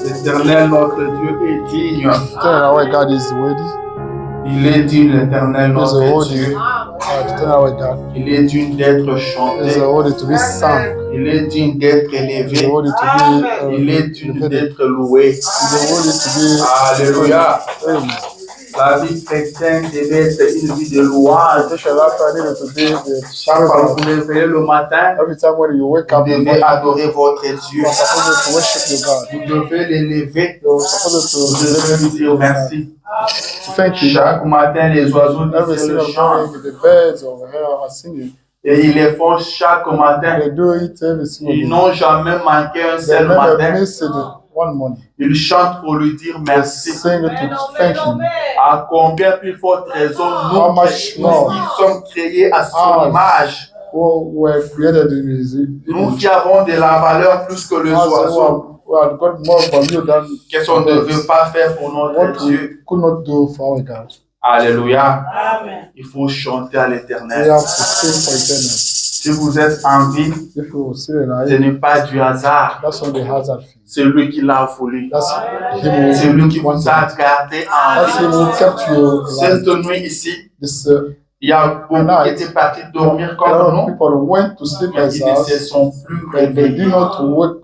L'Éternel, notre Dieu, est digne. Eternal our God is worthy. Il est digne, l'Éternel, He is notre worthy. Dieu. Eternal our God. Il est digne d'être He is chanté. worthy to be sung. Il est digne d'être He is élevé. worthy to be Il est digne elevated. d'être loué. He is worthy to be Alléluia. praised. La vie chrétienne devait être une vie de louange. Chaque Chaque fois que vous levez le matin, every time when you wake vous up, you devez adorer votre Dieu. are supposed to worship your God. Vous devez l'élever. You are supposed Vous to devez lui dire merci. thank you. Chaque matin, les oiseaux Every disent le single chant. morning, the birds over here are singing. Et ils les font chaque matin. They do it every single Ils day. n'ont jamais manqué un They seul never matin. miss it one morning. Ils chantent pour lui dire They merci. sing it to thank him. À combien plus forte raison How much nous more? qui sommes créés à son Ah. image, Who were created in his nous image. qui avons de la valeur plus que les Us oiseaux, who have got more value than qu'est-ce qu'on ne veut pas faire pour notre what Dieu? we could not do for our God. Alléluia. Il faut chanter à We l'Éternel. have to sing for eternity. Si vous êtes en vie, If you see ce alive, n'est pas du hasard. that's on the hazard thing. C'est lui qui l'a voulu. That's him C'est who lui qui vous wanted a it. gardé en That's him vie. who kept you alive. Cette nuit ici, This il y a beaucoup qui étaient partis dormir a comme lot of nous, people went to sleep mais as ils ne se us, sont plus but they did réveillés. not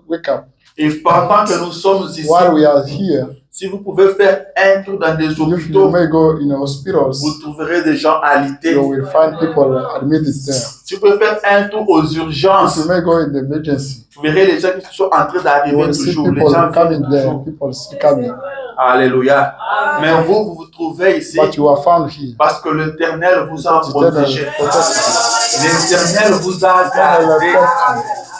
wake up. Et pendant que nous sommes ici, While we are here, si vous pouvez faire un tour dans des if you hôpitaux, may go in hospitals, vous trouverez des gens alités. you will find people admitted there. Si vous pouvez faire un tour aux If urgences, you may go in the emergency, vous verrez les gens qui sont en train you d'arriver will see toujours. Les people gens coming viennent there, toujours. people still coming. Alléluia. Mais vous, vous vous trouvez ici But you are found here. parce que l'Éternel vous a Eternal protégé. protected L'Éternel vous a gardé.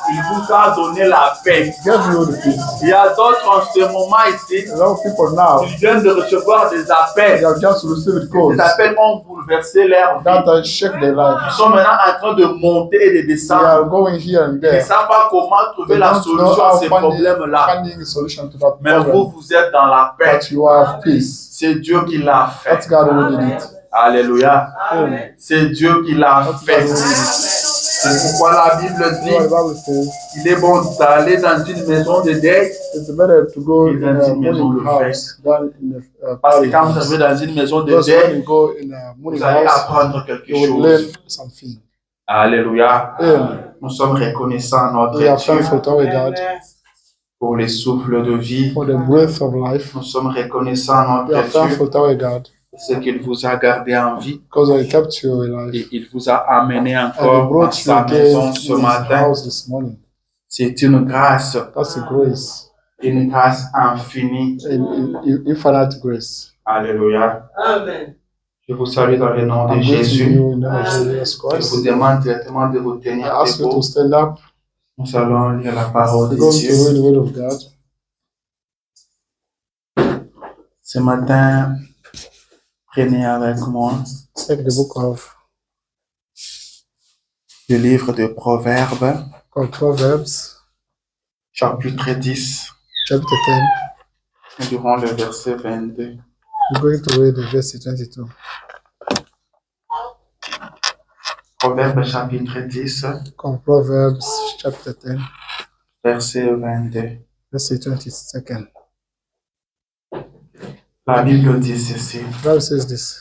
Il vous a donné la paix. you. Give you the peace. Il y a d'autres en ce moment ici, A lot of people now, ils viennent de recevoir des they appels. have just received calls Les appels ont bouleversé leur vie. that shake their Ils life. sont maintenant en train de monter et de They descendre. are going here and Ils ne there. savent pas comment trouver They la don't know solution à how ces problèmes-là. finding a solution to that Mais problem. vous, vous êtes dans la paix. But you have peace. C'est Dieu qui l'a That's fait. God who did it. Alléluia. Amen. C'est Dieu qui l'a That's God fait. who did it. C'est pourquoi la Bible You know, the dit Bible says qu'il est bon d'aller dans une maison de deuil. it's better to go in a Dans une maison morning de house than in a Parce que party quand vous house. arrivez dans une maison de Because when deuil, you go in a morning vous allez house, apprendre quelque you will learn chose. something. Alléluia. Amen. Nous sommes reconnaissants à notre We are Dieu thankful to our God pour les souffles de vie. for the breath of life. Nous sommes reconnaissants à We are notre Dieu thankful to our God pour ce qu'il vous a gardé en vie. because He kept you alive. Et il vous a amené And He encore dans brought you sa again maison in ce His matin. house this morning. C'est une grâce That's a grace, infinie. infinite grace. Alléluia. Amen. Je vous salue dans le nom de I'm greeting Jésus. you in the name of Jesus Je vous Christ. demande directement de vous I tenir ask you debout. to stand up. Nous allons lire la parole We're de going to Dieu. read the word of God. Ce matin, prenez avec moi Take the book of le livre de Proverbes, Proverbs, chapitre 10, chapter 10. durant le verset 22. We're going to read the verse 22. Proverbes, chapitre 10, Proverbs, chapter 10, verset 22. verse 22. La Bible dit ceci. The Bible says this.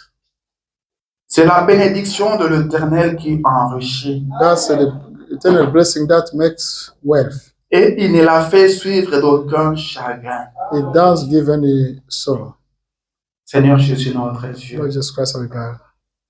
C'est la bénédiction de l'Éternel qui enrichit, That's the eternal blessing that makes wealth. et il ne la fait suivre d'aucun chagrin. It does give any sorrow. Seigneur Jésus, notre Dieu, Lord Jesus Christ, our God.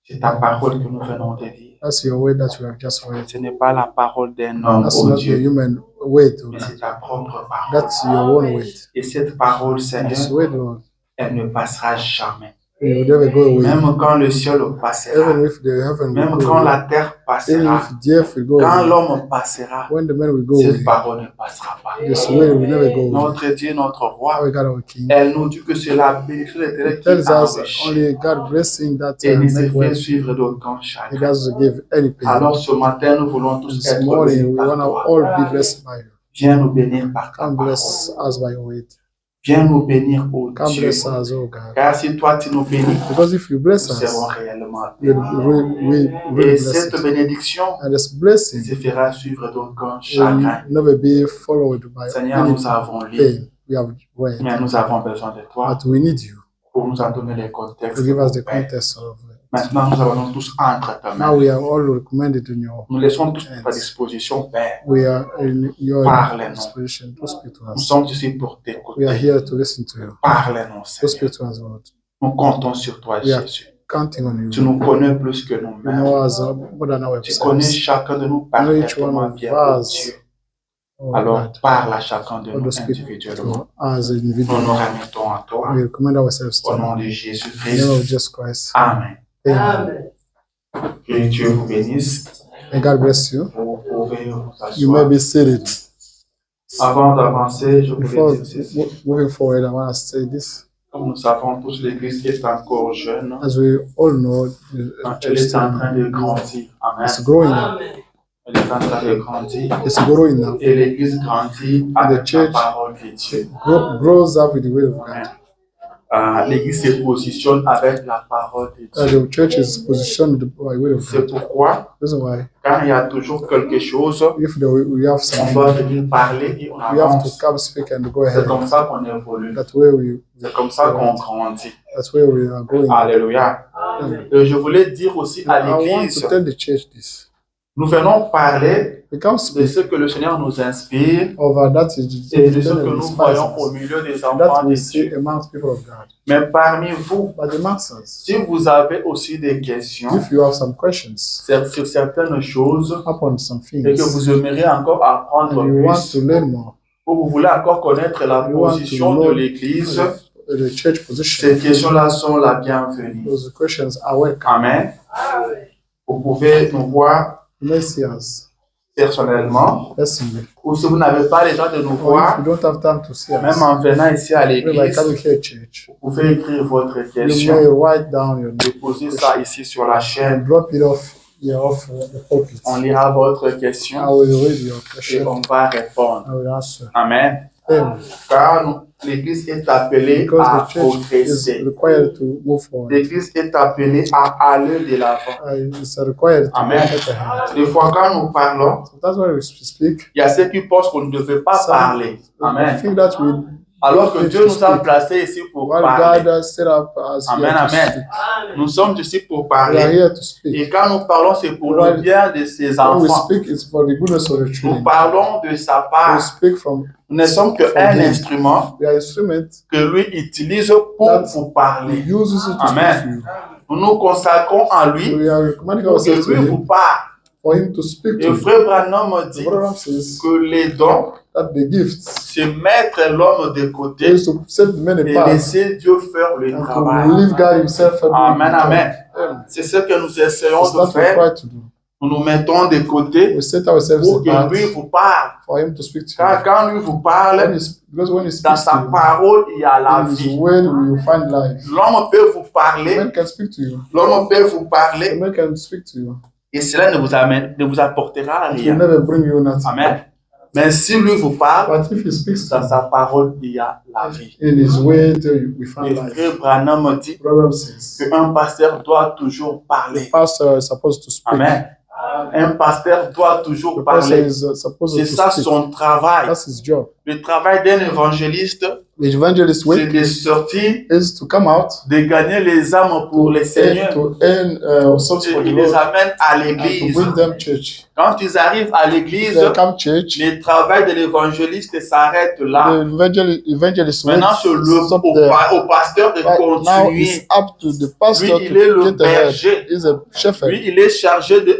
c'est ta parole que nous venons de dire. That's your word that you have just read. Ce n'est pas la parole d'un homme, That's oh not the Dieu, human word, oh mais God. c'est ta propre parole. That's your own word. Et cette parole, This Seigneur, word, Lord, elle ne passera jamais. it will never go away. Même quand le ciel passera, Even if the heaven will même go quand away, la terre even passera, if the earth will go quand away, l'homme passera, when the man will go cette away, parole ne passera pas. this word will never go away. Notre Dieu, notre roi, Our God, our King. elle nous dit que c'est la bénédiction de l'Éternel It qui tells us enrichit only God blessing that et ne se make fait wealth. suivre d'aucun It chagrin. doesn't give any pain. Alors ce matin, nous voulons tous This être morning, bénis we par want to toi. all be blessed by you. Viens nous bénir par ta Come parole. bless us by your word. Viens nous bénir, ô Come Dieu. bless us, oh God. Car si toi tu nous bénis, Because if you bless nous us, serons réellement we'll bénis. really Et bless cette it. bénédiction And this blessing se fera suivre d'aucun will chagrin. never be followed by Seigneur, any nous avons lu pain. we have word, mais nous avons besoin de toi but we need you pour nous en donner les contextes. to give us the Père. context of it. Maintenant, nous allons tous entre ta Now main. we are all recommended in your Nous laissons tous à ta disposition, Père. we are in your Parle-nous. disposition to speak to Nous us. sommes ici pour We are t'écouter. here to listen to you. Parle-nous, To Seigneur. speak to us, Lord. Nous comptons sur toi, We are Jésus. counting on Tu you. nous connais plus que You nous-mêmes. know us more than Tu connais ourselves. chacun de nous You know each one parfaitement of bien, oh us. Dieu. Oh Alors, God, parle à chacun de Lord, nous speak individuellement. to us Nous nous individually. remettons à toi. We recommend ourselves to Au nom you. de In the Jésus-Christ. name of Jesus Christ. Amen. Amen. Que Dieu vous bénisse. May God bless you. Vous pouvez vous You may asseoir. be seated. Avant d'avancer, je voulais Before dire ceci. moving forward, I want to say this. Comme nous savons tous, l'Église est encore jeune. As we all know, the Elle church est en train de grandir. Amen. is growing now. Elle est en train de grandir. It's growing now. Et l'Église grandit avec la church parole de Dieu. Grows up with the word of Amen. God. L'Église se positionne avec la parole de Dieu. The church is positioned by the word of C'est God. pourquoi, Reason why, quand il y a toujours quelque chose, if we have on something, doit venir parler et on we have to avance. come speak and go C'est ahead. comme ça qu'on évolue. That's where we. C'est comme ça qu'on grandit. That's where we are going. Alléluia. Et je voulais dire aussi à I want l'Église, to tell the church this. nous venons parler We come de speak ce que le Seigneur nous inspire over that is et de ce que nous voyons au milieu des enfants that de we see Dieu. amongst people of God. Mais parmi vous, But amongst us, si vous avez aussi des questions if you have some questions sur certaines choses upon some et que things vous aimeriez encore apprendre and you want plus, to learn more, ou vous voulez encore connaître la you want to position de know l'Église, the church ces position, questions-là sont la bienvenue. those questions are welcome. Amen. Vous pouvez nous voir You may see us personnellement, personally. ou si vous n'avez pas le temps de nous Or if voir, you don't have time to see même us, en venant ici à maybe by l'église, coming here at church, vous pouvez écrire votre you question, may write down your name, déposer ça ici sur la chaîne. and drop it off the pulpit. On lira votre I question will read your et question. on va répondre. I will answer. Amen. Amen. Car l'Église est appelée Because à the church is progresser. required to move forward. L'Église est appelée à aller de l'avant. It's required to Amen. get ahead. Des fois, quand nous parlons, So that's why we speak. il y a ceux qui pensent qu'on ne devait pas Some- parler. I Amen. think that we, Alors que Dieu nous a placés ici pour while parler. God has set up us Amen, here to amen. speak, Nous sommes ici pour we are parler. here to speak. Et quand nous parlons, c'est pour le bien de ses When we enfants. speak, it's for the goodness of the Nous children. parlons de sa We part. speak from Nous ne sommes qu'un instrument the instrument que lui utilise pour vous He parler. uses it to Amen. speak to you. Nous nous consacrons à lui We are recommending pour que ourselves to lui vous Him, parle. for Him to speak Et to you. frère Branham dit The Bible says que les dons, that the gifts c'est mettre l'homme de côté is to set the men et apart laisser Dieu faire le and travail. to leave God Himself and do Amen, the job. amen. Amen. C'est ce que nous essayons It's de what we faire. try to do. Nous nous mettons de côté We set ourselves pour que apart lui vous parle. for Him to speak to Car you. quand lui vous parle, Because when He dans speaks to sa you, parole, il y a la in His vie. word you find life. L'homme peut vous The parler, man can speak to you. l'homme peut vous The parler, man can speak to you. et cela ne vous apportera It will rien. never bring you nothing. Amen. Mais si lui vous parle, But if He speaks to dans you, sa parole, il y a la vie. in His word we find Et life. frère Branham dit The Bible says qu'un pasteur doit toujours the parler. pastor is supposed to speak. Amen. Un pasteur doit The toujours pastor parler. is supposed C'est to ça speak. son travail. That's his job. Le travail d'un évangéliste, The evangelist c'est work de sortir, is to come out de gagner les âmes pour le Seigneur to earn souls for et the il les Lord amène à and to l'église. bring them church. Quand ils arrivent à If l'église, they come church, le travail de l'évangéliste s'arrête là. the evangelist work Maintenant, c'est stop there. au pasteur de Right now continuer. it's up to the pastor Lui, il est to le get ahead. berger. He's a shepherd Lui, il est chargé de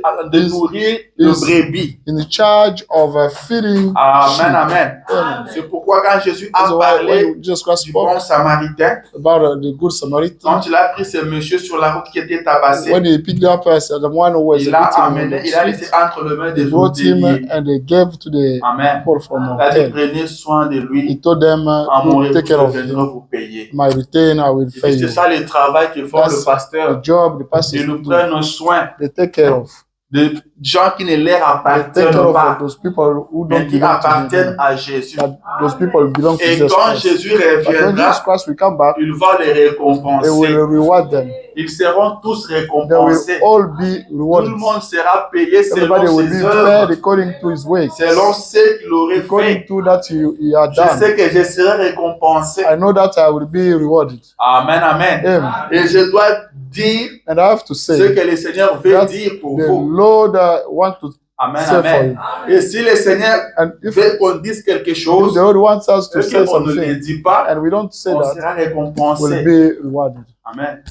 nourrir le brebis. in charge of feeding Amen, sheep. amen. Amen. C'est pourquoi quand Jésus a That's why parlé when Jesus Christ du spoke bon samaritain, about the good Samaritan, quand il a pris ce monsieur sur la route qui était tabassé, when he picked up the one who was il l'a beaten on amené, the il a street, laissé entre les mains he des brought him hôteliers. and they gave to the Amen. people from Il a dit, hotel. prenez soin de He lui, told them, en mon "Do take care retour, of je him. viendrai vous payer. My return, I will pay C'est you." ça le travail que font That's le pasteur. The job the pastor Ils nous do. prennent soin They take care of. de gens qui ne leur They take care appartiennent of pas, those people who mais don't qui belong to appartiennent them. à Jésus. That those people belong to Et Jesus quand Christ. Jésus But when Jesus reviendra, Christ will come back, il va les they récompenser. will reward them. Ils seront tous They will récompensés. all be Tout le rewarded. monde sera payé Everybody selon will be ses paid œuvres, according to his works, selon ce qu'il aurait according fait. to that he had Je done. sais que je serai récompensé. I know that I will be rewarded. Amen, amen. Amen. Et je dois dire And I have to ce say que le Seigneur veut that dire pour the vous. Lord want to Amen, say for amen. you. Et si le Seigneur And if veut qu'on dise quelque the chose Lord wants us to et say qu'on ne le something dit pas, and we don't say on that, sera we'll récompensé. be rewarded. Amen.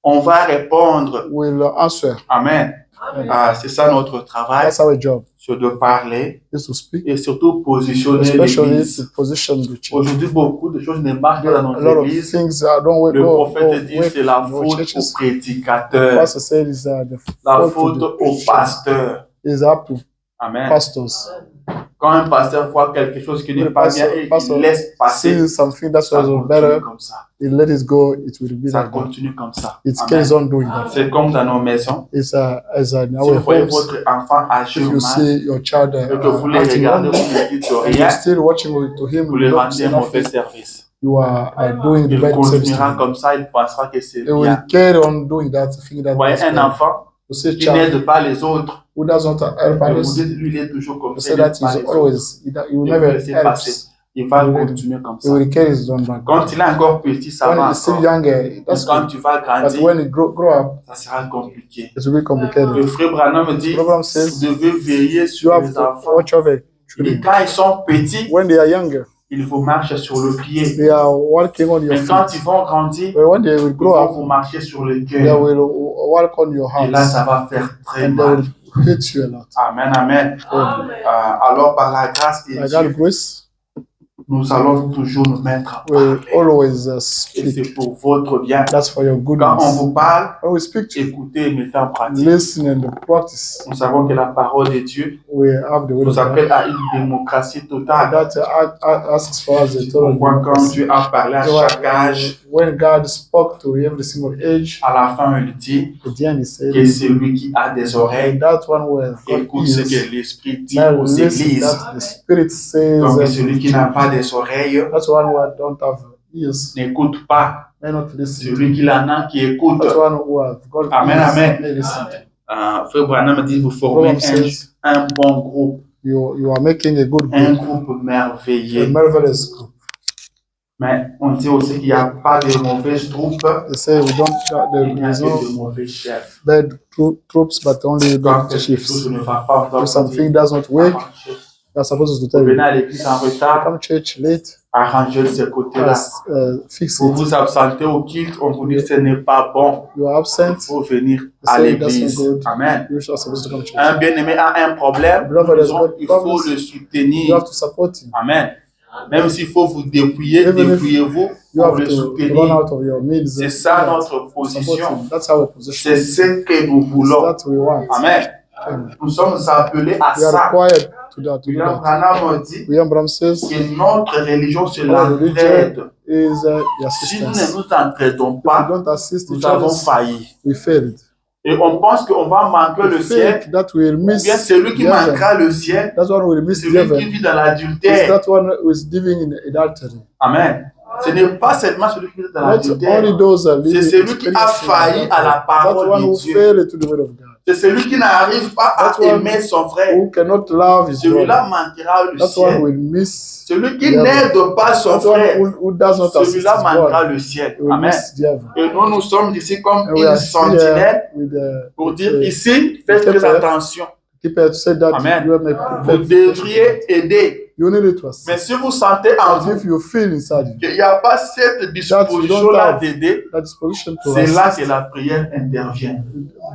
On va répondre. We'll answer. Amen. C'est ça notre travail, That's our job, c'est de parler is to speak, et surtout positionner especially l'Église. to position the church. Aujourd'hui, beaucoup de choses ne marchent pas There dans are a notre lot of Église. things that don't work. Le prophète dit work c'est la in our faute aux churches. prédicateurs, Pastor said is the la fault faute to the aux preacher. pasteurs. Is up to Amen. pastors. Quand un pasteur voit quelque chose qui n'est Le pas bien et pastor qu'il laisse passer, See something that's ça also continue better, comme ça. he let it go, it will be Ça like that. continue comme ça. It Amen. carries on doing that. C'est comme dans nos maisons. It's as in Si our vous voyez homes, votre enfant âgé if ou you mal see your child et que vous le acting regardez, wrong, vous ne dites and rien, you're still watching to him, vous lui you don't rendez say un mauvais nothing, service. you are doing the Il bad service. continuera comme ça, il pensera que c'est They will bien. carry on doing that, thinking that Vous voyez that's un good. enfant You see a qui child n'aide pas les autres, who doesn't help et vous others, dites, lui, il est toujours comme you ça, say il that n'aide pas he's les autres. always, he will Et never vous laissez passer. helps. Il va He will- continuer comme He ça. will carry his own back. Quand il est encore petit, ça When va he's still encore. younger, Mais that's quand good. tu vas But grandir, when he grow up, ça sera compliqué. it will be complicated. Le frère Branham me dit, Abraham vous says, devez veiller you sur have les to enfants. watch over Il dit, children. quand ils sont petits, When they are younger, ils vous marchent sur le pied. they are walking on your Mais quand ils feet. vont grandir, But when they will ils grow vont up, vous marcher sur le they cœur. will walk on your Et là, ça hands. va faire très And they mal. will hit you a lot. Amen, amen. Alors, par la grâce de By Dieu, God's grace, nous allons toujours nous mettre à we parler. always Et speak. c'est pour votre bien. That's for your Quand on goodness. vous parle, When we speak to you, écoutez et mettez en pratique. listen and practice. Nous savons que la parole de Dieu We have the word of nous appelle God à une démocratie totale. that asks for us a C'est total pourquoi quand democracy. Dieu a parlé à chaque âge, When God spoke to every single age, à la fin, il dit at the end he said, que celui qui a des oreilles that one who has got écoute ce ears, que l'Esprit dit now aux listen églises. that the Spirit says, Donc and celui qui n'a pas des oreilles that's one who don't have ears, n'écoute pas. may not listen. Celui qui en a qui écoute. That's one who have got Amen, ears, amen. may listen. Frère Branham dit vous formez Proverbs says, un bon groupe, you are making a good un group, groupe a merveilleux. marvelous group. Mais on dit aussi qu'il n'y a pas de mauvaises troupes, They say we don't, il y a there is no que de mauvais chefs. bad troops, but only Quand good quelque chiefs. chose ne va pas, on If va something dire, does not work, you're supposed to vous tell venez you. à l'église en retard, Come church late, arrangez de ce côté-là. fix Vous it. vous absentez au culte, on vous dit que ce n'est pas bon. You are absent, Il faut venir They à say that's l'église. not good. Amen. you are supposed to come to church. Un bien-aimé a un problème, Beloved has got il faut problems. le You soutenir. have to support him. Amen. Même s'il faut vous dépouiller, Even if dépouillez-vous You pour have le to run soutenir. out of your means. C'est and ça do that. notre Support position. him. That's our position. C'est ce que nous voulons. That's what we want. Amen. Nous sommes appelés à We are ça. required to do William that. Branham dit William Branham says que notre religion, c'est our religion l'entraide. is the Si nous assistance. ne nous entraidons If we pas, don't assist nous each avons other, failli. we failed. Et on pense qu'on va manquer le We ciel. think that we will Ou bien miss celui qui the heaven. manquera le ciel, That's one we will miss celui the qui heaven. vit dans It's l'adultère. that one who is living in adultery. Amen. Ce n'est pas seulement celui qui vit dans Not l'adultère. only those are C'est living celui qui a experiencing failli à la that parole one de who Dieu. failed to the word of God. C'est celui qui n'arrive pas à That's one aimer son frère. Who cannot love his Celui-là brother. manquera le That's one ciel. will miss. Celui qui the heaven. n'aide pas son That's one frère, who does not assist his celui-là manquera brother. le ciel. He will Amen. miss the heaven. Et nous, nous sommes ici comme And we une are sentinelle here with the pour dire the ici, faites très keeper. attention. keeper to say that Amen. you have Vous devriez aider. You need it to assist. Mais si vous sentez en As vous if you feel inside you qu'il n'y a pas cette disposition-là d'aider, that disposition to c'est là assist. que la prière intervient.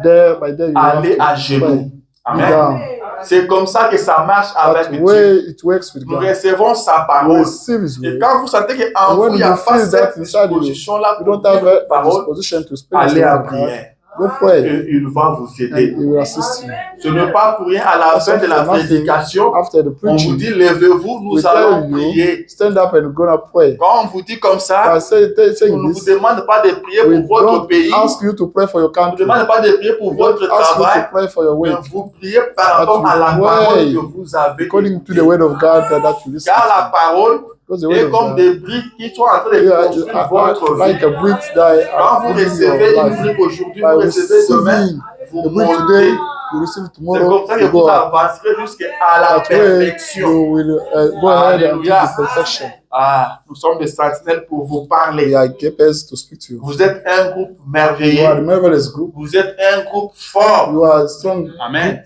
There by there you Allez à have to genoux. pray. Amen. Down. C'est comme ça que ça marche avec That Dieu. way it works with Nous God. recevons sa You parole. receive His Et word. quand vous sentez qu'en vous, When il n'y a you pas feel that cette inside you, disposition-là You pour don't have dire a parole, disposition to speak allez the à word of God. prière. Go pray. Et il va vous And aider. He will assist you. Ce n'est pas pour rien à la That's fin de la not for nothing. prédication, After the on vous preaching, dit levez-vous, nous we allons tell you, prier. stand up and go and pray. Quand on vous dit comme ça, I say on saying ne vous this, demande pas de prier we pour votre don't pays, ask you to pray for your on ne vous country. demande pas de prier pour We don't votre ask you travail, to pray for your mais work. vous priez par But rapport you à la pray parole que vous avez according to the écoutée. word of God that you listen Car la to. parole Because the word Et of comme God, des briques qui sont en train de construire votre like vie. a brick that Quand are vous building recevez your une life. brique aujourd'hui, By vous recevez demain, receiving vous the brick montez. today, you receive it C'est tomorrow, comme ça que you vous go up. avancerez jusqu'à la That way, perfection. you will go ahead and do Alléluia. the perfection. Ah, nous sommes des sentinelles pour vous We parler. are keepers to speak to you. Vous êtes un groupe You are a merveilleux. marvelous group. Vous êtes un groupe fort. You are a strong Amen.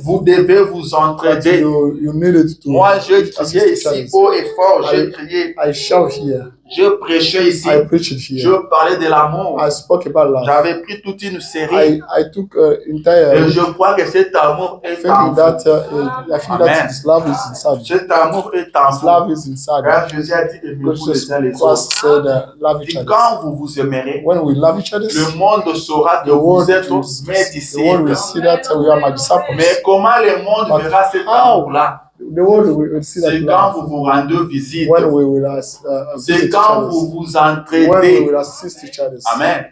Vous devez vous but entraider. you needed to Moi, je criais assist each ici other. haut et fort. Je criais. I shout here. Je prêchais ici. I preached Je here. parlais de l'amour. I spoke about love. J'avais pris toute une série. I took entire Et je crois que cet amour est en thinking vous. that I think Amen. that His love is inside. Cet amour est en His vous. love is inside. Car Jésus a dit God aimez-vous les uns les autres. Christ said, love each Dit, other. quand vous vous aimerez, When we love each other, le monde saura que the vous world êtes mes will disciples. see that we are my disciples. Mais comment le monde But verra cet how? amour-là? The world will see that C'est quand love. vous vous rendez visite. When we will C'est visit each quand other. vous vous When we entraidez. will assist each other. Amen.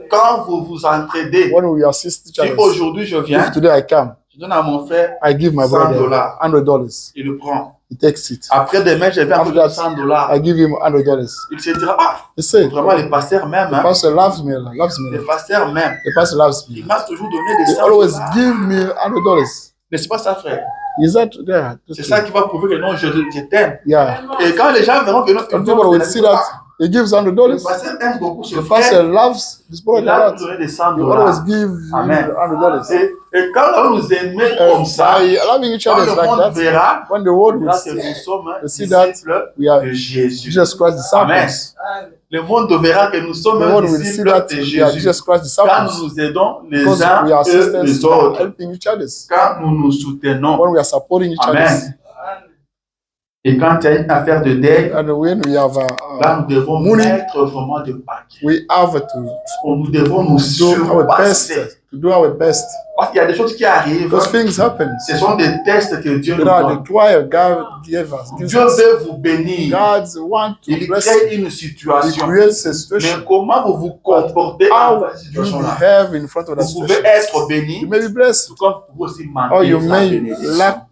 Quand vous vous entraidez. When we assist each Si other. aujourd'hui je viens, If today I come, je donne à mon frère I give my brother $100. $100. Il le prend. He takes it. Après demain, je vais After avec that, $100. I give him $100. Il se dira, ah, He said, vraiment les pasteurs même, the hein. pastor loves me, loves me. Les pasteurs même. The pastor loves Il me. m'a toujours donné des He always $100. give me $100. N'est-ce pas ça, frère? Is that there? C'est ça qui va prouver que non, je t'aime. Yeah. Et quand les gens verront que non, When people will see that he gives le $100, pasteur aime beaucoup ce the pastor frère, loves this brother il a a lot. donné des He always $100. give Amen. $100. Et quand on nous aimait comme ça, By loving each quand other le like monde that, verra, when the world il will verra que see, nous sommes they see that disciples we are de Jésus. Jesus Christ Amen. disciples. Le monde verra que nous sommes The world will see disciples that de we are Jésus. Jesus Christ Quand nous disciples. nous aidons les Because uns we are et sisters les by autres. helping each other. Quand nous nous soutenons. When we are supporting each other. Amen. Et quand il y a une affaire de deuil, And when we have là, nous devons money, mettre vraiment de paquet. we have to Nous devons nous do our best. surpasser. To do our best. Parce qu'il y a des choses qui arrivent. Those things happen. Ce sont des tests que Dieu nous There are donne. the trial God gave us. Dieu veut vous bénir. God wants to Il bless crée you. une He situation. creates a Mais situation. comment vous vous comportez en How cette you situation-là? behave in front of that Vous pouvez situation. être béni, You may be blessed, tout comme vous pouvez aussi or manquer you la may bénédiction. lack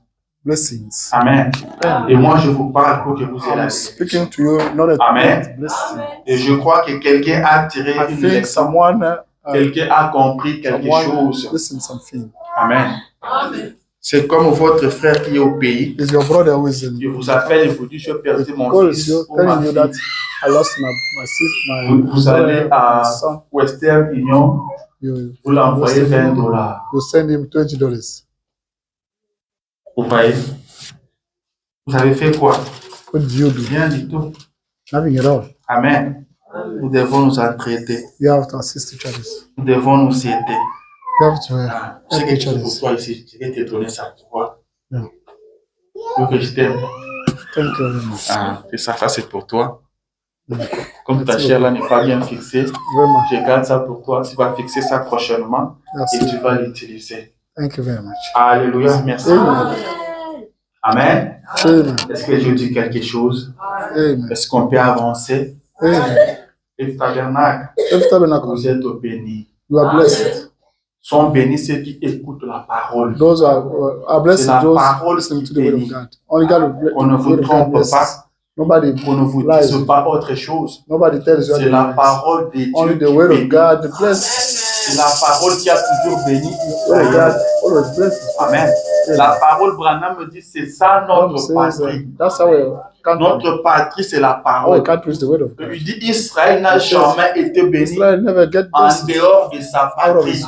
blessings. Amen. Et moi, je vous parle pour que vous ayez la I'm bénédiction. speaking to you, not a Amen. blessing. Et je crois que quelqu'un a tiré I une think leçon. someone, Quelqu'un a compris quelque someone chose. listen something. Amen. C'est comme votre frère qui est au pays. Is your brother who is in? Il vous appelle et vous dit, je vais perdre mon Calls fils you, ou ma telling you that fille. I lost my sister, Vous allez à my son. Western Union, You vous l'envoyez $20. you send him $20. Vous voyez? Vous avez fait quoi? What do you do? Rien du tout. Nothing at all. Amen. Nous devons nous entraider. You have to assist each other. Nous devons nous aider. You have to Ah, je sais help que each tu other. pour toi ici. Je vais te donner ça pour toi. Yeah. Tu veux que je t'aime? Thank you very much. Ah, et ça c'est pour toi. Mm. Comme ta chair là n'est pas bien fixée, Very much. je garde ça pour toi. Tu vas fixer ça prochainement That's et it. tu vas l'utiliser. Thank you very much. Alléluia. Merci. Amen. Amen. Amen. Est-ce que je dis quelque chose? Amen. Est-ce qu'on peut avancer? Amen. Et tabernacle, Every tabernacle, vous êtes bénis. you are blessed. Sont bénis ceux qui écoutent la parole. Those are blessed C'est la those parole listening qui to the word of bénit. God. Only God will bless. On ne The vous word of God trompe blesses. pas. Nobody On ne vous lies. dise pas autre chose. Nobody tells you C'est la otherwise. parole de Dieu Only the qui word of bénit. God bless. C'est la parole qui a toujours béni The word of Israël. God always blesses. Amen. La parole, Branham me dit, c'est ça Bible notre says, patrie. that's how we can't. Notre patrie, c'est la How we parole. can't preach the word of God. Il dit, Israël n'a jamais été béni Israel never get en blessed dehors de sa out of patrie. his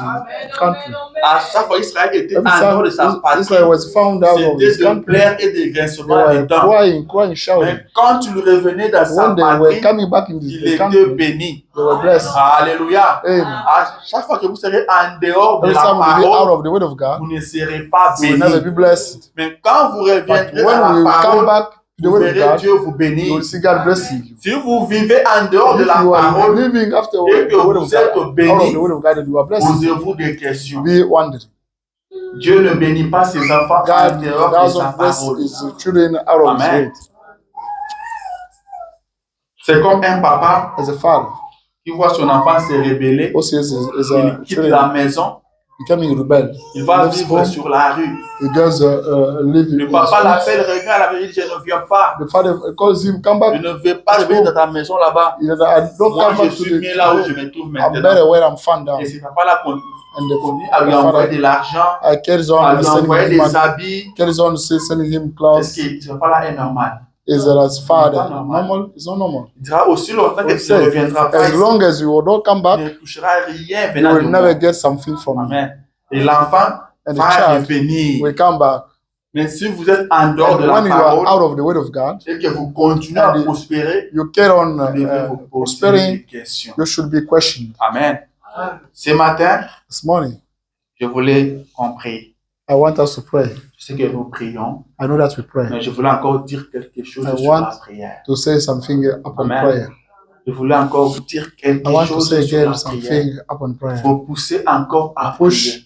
country. À chaque fois, Israël était en Every dehors de sa time patrie. Israel was found out of his C'était de country, pleurs et de they grincements des were dents. crying, shouting. Mais quand il revenait dans sa When they were patrie, coming back in il the était country, béni. they were blessed. Alléluia. Amen. À chaque fois que vous serez en dehors de Every la time we be out parole, of the word of God, vous ne serez pas we will never béni. be blessed. Mais quand vous But reviendrez when dans we la come parole, back to the vous word of verrez God, Dieu vous you bénir. will see God blessing you. Si vous vivez en dehors de If la you are parole, living after et que the word of vous êtes God, out béni, of the word of God, and you are blessed, posez-vous des questions. be wondering. Dieu ne bénit pas ses enfants en God dehors de sa doesn't bless parole. his children out of his Amen. word. C'est comme un papa As a father, qui voit son enfant se rébeller, also is il a quitte la children maison becoming rebel. Il va Leaves vivre home, sur la rue. he just leave Le in papa the l'appelle, regarde, il dit, je ne viens pas. The father calls him, come Je back. ne vais pas revenir dans ta maison là-bas. He said, I don't Moi, come je back to suis mieux là où je the me trouve I'm maintenant. better where I'm found Et now. ce papa-là continue And à lui the envoyer father de l'argent, carries à on lui sending envoyer him des money, habits. carries on sending him Est-ce clothes. que ce papa-là est normal? Is that as father Pas normal. normal? It's not normal. Il dira aussi longtemps que It tu ne says, reviendras pas as ici, long as you don't come tu back, ne toucheras rien you venant de will moi. never get something from me. Amen. Et l'enfant And the va child revenir. will come back. Mais si vous êtes en dehors And de la when you are out parole of the word of God, et que vous continuez à and prospérer, you carry on vous devez vous poser prospering, des questions. you should be questioned. Amen. Ce matin, This morning, je voulais qu'on prie. I want us to pray. Je sais que nous prions, I know that we pray. mais je voulais encore dire quelque chose I sur want la prière. to say something upon Amen. prayer. Je voulais encore vous dire quelque I want to chose say sur la again prière. something upon prayer. Il faut pousser encore à Push prier.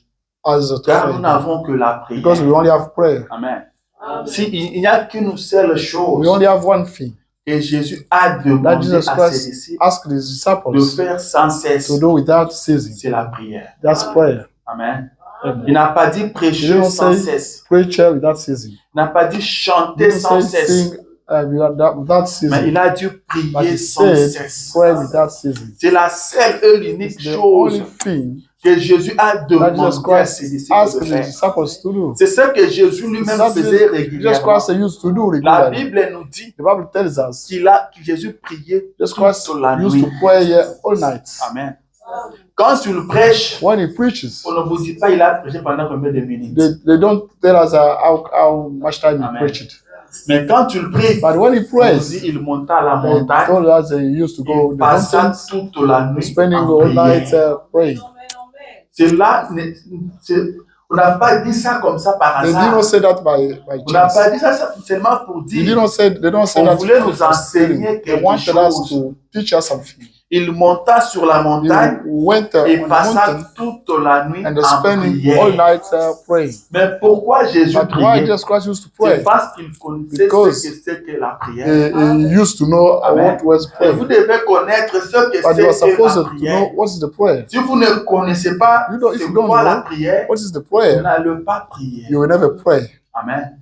us to Car nous pray. n'avons que la prière. Because we only have prayer. Amen. Si, il n'y a qu'une seule We chose only have one thing que Jésus a that demandé Jesus à ses Christ disciples asked his de disciples faire sans cesse, to do without ceasing. c'est la prière. That's prayer. Amen. Amen. Il n'a pas dit He prêcher didn't sans say cesse. preacher without ceasing. Il n'a pas dit He chanter didn't sans say cesse. sing without Mais ceasing. il a dit But prier he sans said cesse. pray without ceasing. C'est la seule et l'unique It's the chose only thing que Jésus a that Jesus demandé à ses Christ disciples asked de his faire. disciples to do. C'est ce que Jésus lui-même That faisait Jesus régulièrement. Christ used to do La regularly. Bible nous dit The Bible tells us que Jésus priait Jesus Christ toute la used nuit. to pray all night. Amen. Quand tu le prêches, When he preaches, on ne vous dit pas il a prêché pendant combien de minutes. they don't tell us how much time he Amen. preached. Mais quand tu le pries, But when he on nous prays, dit il monta à la they montagne, told us that he used to go il the passa mountains, toute la nuit spending en all night prière. praying. On n'a pas dit ça comme ça par They did hasard. not say that by On n'a chance. pas dit ça seulement pour They dire. don't say On that voulait nous for enseigner stealing. They quelque wanted us chose. to teach us something. Il monta sur la He montagne went et on the passa mountain toute la nuit and en spending prière. all night praying. Mais pourquoi Jésus But why priait? Jesus Christ used to C'est pray? parce qu'il connaissait Because ce que c'est que la prière. He used to know Amen. what was Et prayer. vous devez connaître ce que But you are c'est que supposed la to prière. know what is the prayer. Si vous ne connaissez pas If c'est you don't quoi la know prière, what is the vous prayer, n'allez pas prier. you will never pray. Amen.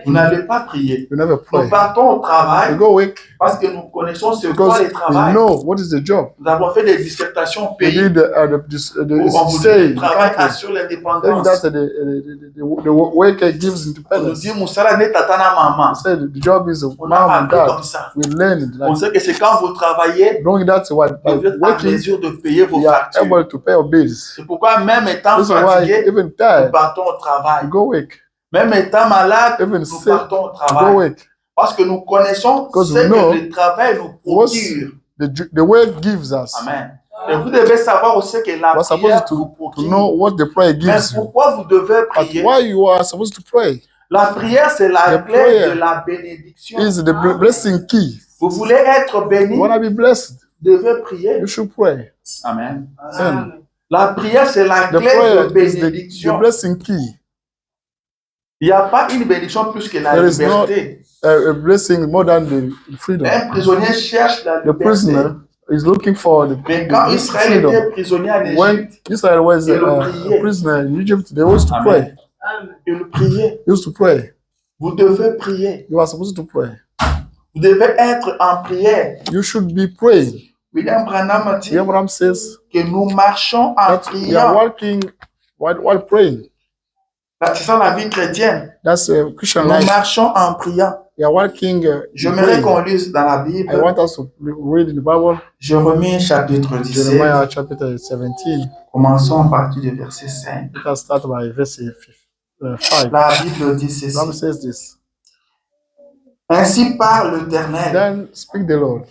Vous n'allez pas prier. You never Nous pray. partons au You travail go weak parce que nous connaissons ce qu'est because le we travail. know what is the job. Nous avons fait des dissertations au We pays did où on vous dit stay le in the travail country. assure Saying l'indépendance. that the worker gives On nous independence. dit Moussala n'est tatana maman. Say the job is a On a mom and appris dad. comme ça. We learn it. On Like, sait que c'est quand vous travaillez, knowing that's why by vous êtes en working, mesure de payer vos we are factures. able to pay our bills. C'est pourquoi même étant This is why fatigué, even nous tired, partons au travail. we go weak. Même étant malade, Even nous sick, partons au we go travail. weak. Parce que nous connaissons Because ce we know que le travail nous What procure. the work gives us. Amen. Et vous devez savoir aussi que la We're prière supposed vous to procure. know what the prayer Mais gives you. pourquoi vous devez But prier? why you are supposed to pray La prière, c'est la The clé prayer de la bénédiction. is the blessing key. Vous voulez être béni, You want to be blessed, vous devez prier. you should pray. Amen. Amen. La prière, c'est la The clé prayer de is the bénédiction. blessing key. Il n'y a pas une bénédiction plus que la There is no liberté. a blessing more than the freedom. Un prisonnier cherche la The liberté. prisoner is looking for Mais quand the Israël était freedom. prisonnier en When Égypte, Israel was Il a priait. prisoner in Egypt, they used to Amen. pray. il priait. Used to pray. Vous devez prier. You are supposed to pray. Vous devez être en prière. You should be praying. William Branham a dit Abraham says que nous marchons en that we are priant. working while praying. C'est ça la vie chrétienne. That's a Christian Nous life. marchons en priant. We are working. J'aimerais praying. qu'on lise dans la I Bible. want us to read in the Bible, Je remets chapitre 17. Jeremiah chapter 17. Commençons à partir du verset 5. Let us start by verse 5. La Bible dit The Bible ceci. says this. Ainsi parle l'Éternel. Then speak the Lord.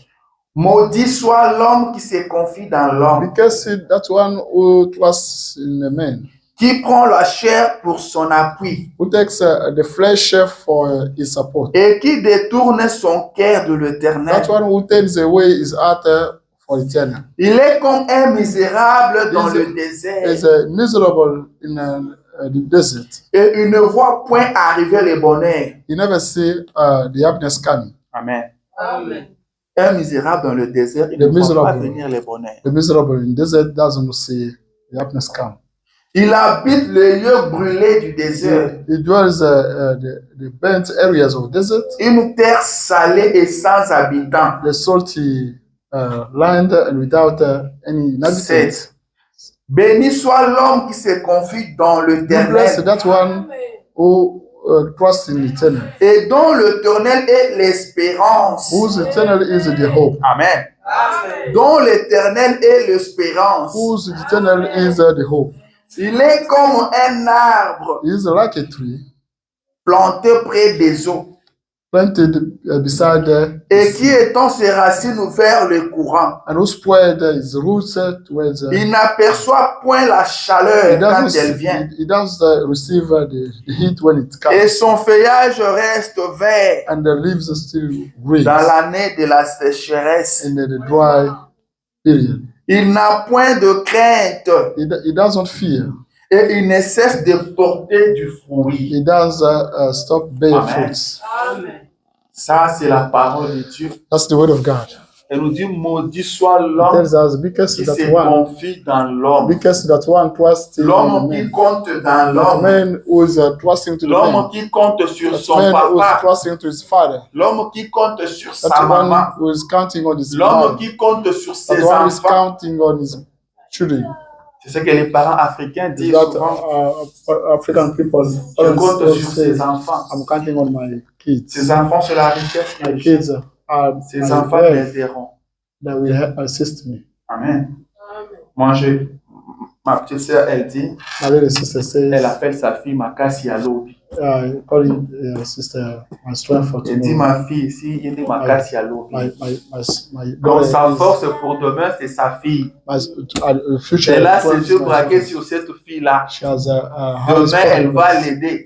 Maudit soit l'homme qui se confie dans l'homme, Because that one who trusts in a man, qui prend la chair pour son appui who takes the flesh for his support. et qui détourne son cœur de l'Éternel. That one who turns away his heart for eternal. Il est comme un misérable dans Is le is désert miserable in the desert. et il ne voit point arriver le bonheur. You never see the happiness coming. Amen. Amen. Un misérable dans le désert, il The ne voit pas miserable. venir le bonheur. The miserable in the desert doesn't see the happiness come. Il habite les lieux brûlés du désert. He dwells the burnt areas of desert, Une terre salée et sans habitants. the salty land, and without any inhabitants. 7. Béni soit l'homme qui se confie dans Be blessed l'Éternel that one who trusts in eternal, et dont l'Éternel est l'espérance. whose eternal is the hope, Amen. Dont l'Éternel est l'espérance. whose eternal is the hope. Il est comme un arbre He is like a tree planté près des eaux planted beside et qui étend ses racines vers le courant. and who spread his roots towards. Il n'aperçoit point la chaleur quand elle vient He does receive the heat when it et comes, son feuillage reste vert and the leaves are still green dans l'année de la sécheresse. in the dry period. Il n'a point de crainte He doesn't fear. et il ne cesse de porter du fruit. He does stop bear Amen. fruits. Ça, c'est la parole de Dieu. That's the word of God. Elle nous dit, maudit soit It l'homme tells us because qui that se one, confie dans l'homme. because that one trusts in the L'homme qui man. compte dans That l'homme. man who is trusting to the man. L'homme qui compte sur That son man who is papa. trusting to his father. L'homme qui compte sur That sa maman. one who is counting on his L'homme mother. qui compte sur That ses one is enfants. counting on his children. C'est ce que les parents africains disent That souvent. African people Je compte always sur say, ses enfants. I'm counting on my kids. Ses enfants, c'est la richesse. My kids are Ses my enfants wealth m'aideront. that will assist me. Amen. Moi, ma petite sœur, elle dit, My little sister says, elle appelle sa fille Makasi Alobi. calling sister my strength for Elle dit, tomorrow. ma fille, ici, il dit Makasi Alobi. My Donc, sa daughter force pour demain, c'est sa fille. my future. Elle a strength ses yeux is my braqués daughter. sur cette fille-là. She has a hands Demain, elle va for l'aider.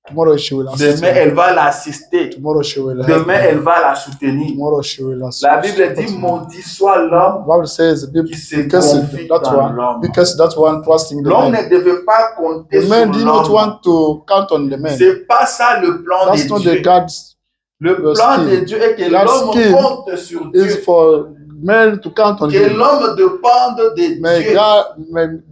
Tomorrow she will assist Demain, me. elle va l'assister. Tomorrow she will help Demain, me. elle va la soutenir. Tomorrow she will assist La Bible dit, me. maudit soit l'homme The Bible says qui se because confie that dans one, l'homme. because that one trusting the L'homme man. ne devait pas compter The sur man did not l'homme. want to count on the man. C'est pas ça le plan That's de not Dieu. the God's Le the plan scheme. de Dieu est que God's l'homme scheme compte sur is Dieu. for men to count on Que him. l'homme dépende de May Dieu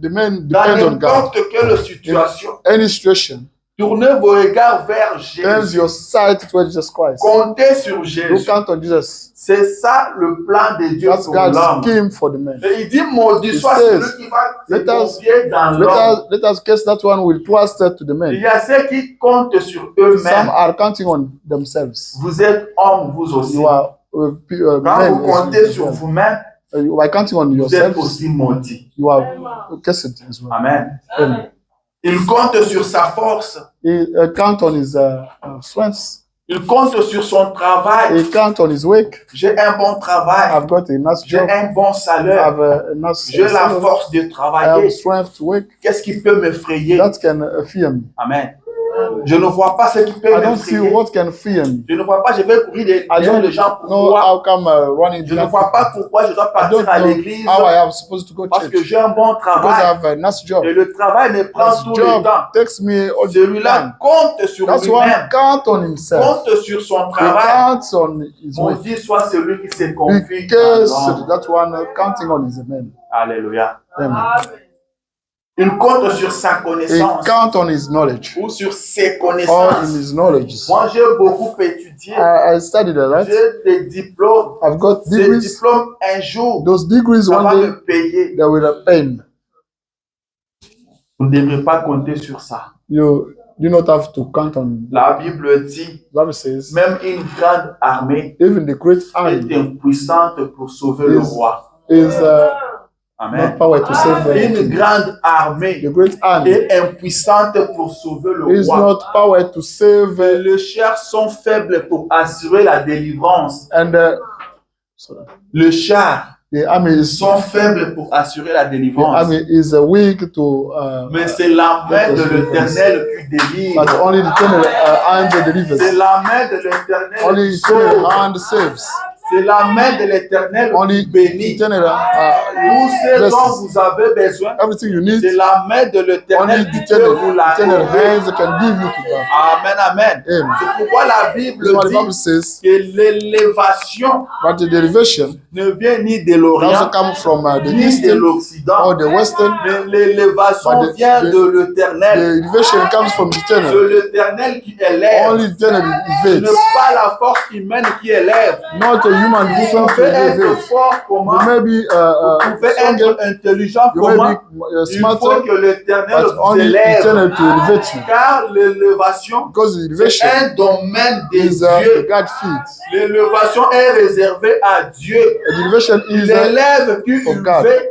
the men dans depend on God. n'importe quelle situation. Any situation, Tournez vos regards vers turn Jésus. your sight toward Jesus Christ. Comptez sur You Jésus. count on Jesus. C'est ça le plan de Dieu That's pour God's l'homme. scheme for the man. Et il dit, maudit He soit says, celui qui va se let us- confier dans l'homme. Let us guess that one will trust to the Il man. y a ceux qui comptent sur Some eux-mêmes. are counting on themselves. Vous êtes homme, vous aussi. You are Quand men vous comptez as sur well. vous-même, By counting on vous êtes yourselves, aussi maudit. you are cursed as well. Amen. Amen. Il compte sur sa force. He count on his strengths. Il compte sur son travail. He count on his work. J'ai un bon travail. I've got a nice J'ai job. un bon I salaire. have a nice J'ai la salary. force de I have travailler. strength to work. Qu'est-ce qui peut m'effrayer? That can fear me. Amen. Je ne vois pas ce qui peut I don't see m'effrayer. what can fear me. Je ne vois pas, je vais courir I derrière don't les gens. know Pourquoi? how come running. Je ne vois pas pourquoi je dois I don't partir à know l'église how I am supposed to go to parce que church. j'ai un bon Because I travail. have a nice job. Et le travail me prend This tout le job temps. takes me all the Celui-là time. compte sur That's why lui-même. count on himself. Compte sur son He travail. counts on his work. Maudit soit celui qui se confie dans Because l'homme. that one counting on his man. Alléluia. Amen. Il compte sur sa He connaissance count on his knowledge. ou sur ses Or in connaissances. his knowledge. Moi, j'ai beaucoup étudié. I studied a lot. J'ai des diplômes. I've got Ces degrees. diplômes, un jour, Those degrees ça va one day me payer. they will pay me. Vous ne devrez pas compter sur ça. You do not have to count on. La Bible dit, The Bible says même une grande armée even the great est army impuissante pour sauver le Yes. roi. is Amen. not power to save the Une king. grande armée The great army est impuissante pour sauver le is roi. not power to save Les chars sont faibles pour assurer la délivrance. and sorry. Les chars The army is sont faibles pour assurer la the délivrance. army is weak to Mais c'est la main de l'Éternel qui délivre. but only the eternal hand delivers. C'est la main de l'Éternel Only qui eternal sauve. hand saves. C'est la main de l'Éternel Only qui bénit. eternal. Tout ce blessings. dont vous avez besoin, Everything you need, c'est la main de only l'Éternel the qui peut vous eternal l'accorder. hands can give you to God. Amen, amen. Amen. C'est pourquoi la Bible That's what the Bible dit says. que l'élévation But the derivation ne vient ni de doesn't l'Orient, come from the ni de Eastern l'Occident, or the Western. mais l'élévation But vient de the l'Éternel. derivation comes from the C'est eternal. l'Éternel qui élève. Only the eternal Ce n'est evades. pas la force humaine qui élève. Not a human Vous being to pouvez être elevate. fort comment? You may be Vous pouvez être stronger, intelligent you may comment? be Il faut smarter, que l'Éternel but vous only élève. eternal to elevate you. Car l'élévation, Because the c'est elevation un domaine de is Dieu. God feeds. L'élévation est réservée à Dieu. And the elevation Il is élève qui for il God. veut,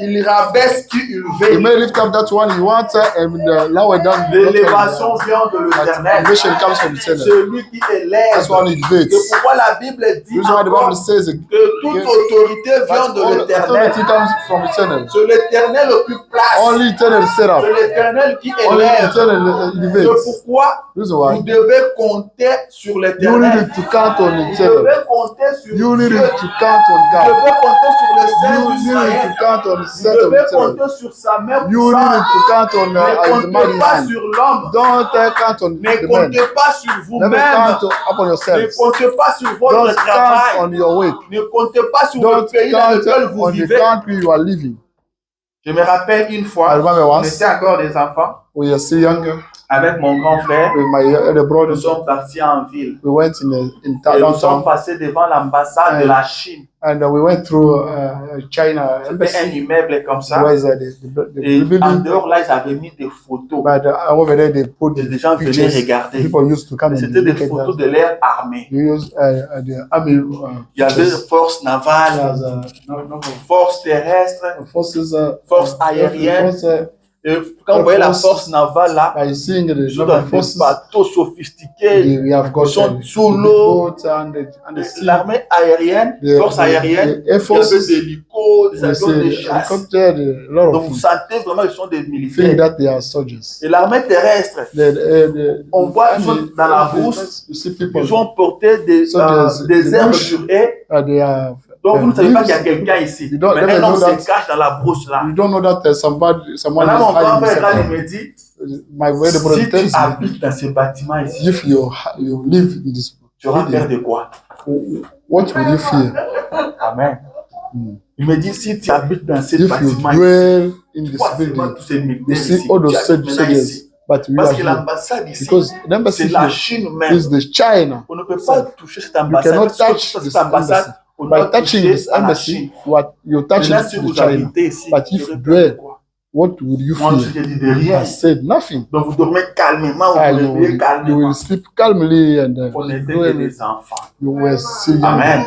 il rabaisse qui il you veut. may lift up that one you want and lower down. L'élévation vient de But l'Éternel. elevation comes from the eternal. Celui qui élève. That's why it C'est elevates. pourquoi la Bible dit This is why the encore Bible says it. que toute autorité vient But de all l'Éternel. authority comes from eternal. C'est l'Éternel occupe place. Only eternal set up. C'est l'Éternel qui Only élève. eternal C'est elevates. pourquoi This is vous why devez compter sur you l'Éternel. need to count on Vous eternal. devez compter sur You Dieu. need Vous to count on God. devez compter sur le Saint You need d'Israël. to count on the Vous set of devez eternal. compter sur sa main You puissante. need to count on Ne the comptez mighty pas hand. sur l'homme. Don't count on Ne the man. comptez pas sur Never vous-même. count upon Ne yourselves. comptez pas sur votre Don't count travail. on your work. Ne comptez pas sur le Don't pays dans count lequel vous on the vivez. country you are living. Je me rappelle une I fois, remember on once était encore des enfants, we were still younger avec mon grand frère. with my elder Nous brother. sommes partis en ville. We went in Et nous sommes downtown passés devant l'ambassade de la Chine. and we went through China C'était embassy. un immeuble comme ça. Where is the Et en building? dehors, là, ils avaient mis des photos. But over there they put Et les gens venaient pictures. regarder. People used to come and C'était des look at photos that. de l'air armé. You use the army Il y avait pictures. force navale, As, force terrestre, forces, force aérienne. force, Et quand vous voyez la force navale là, by seeing the ils sont number dans of des forces, bateaux sophistiqués. we have got Ils sont the sous l'eau. boats and the sea. L'armée aérienne, force aérienne, the Air il y avait Forces, des hélicos, des we avions see de chasse. helicopter, a lot Donc of vous things. sentez vraiment qu'ils sont des Think militaires. that they are soldiers. Et l'armée terrestre, on voit ils sont dans la brousse, you see people, ils ont porté des Soldiers, herbes bush. sur eux. they are, Donc vous ne savez pas leaves. qu'il y a quelqu'un ici. You don't Mais never un homme know that. se cache dans la brousse là. You don't know that someone Maintenant mon is grand hiding frère là, il inside. me dit, My brother si tu tells me, habites dans ce bâtiment ici, if you live in this tu auras peur building, de quoi? what will you fear? Amen. Il me dit, si tu habites dans ce If you bâtiment ici, dwell in this pourquoi seulement building, tous ces you militaires see ici? all those Tu habites maintenant soldiers, ici. but we Parce are que here. l'ambassade ici, Because the embassy c'est la here Chine même. is the China. On ne peut pas toucher cette You ambassade. cannot Si on touch touche this cette ambassade, embassy. on doit By touching toucher this à la embassy, Chine. you're touching Maintenant, si to vous the China. habitez ici, But vous if aurez you peur de dwell, quoi? what would you Moi, je fear? te dis de rien. I said nothing. Donc, vous dormez calmement, vous Ah, vous réveillez you calmement. will sleep calmly and On n'était que dwell. des enfants. You were still young. Amen.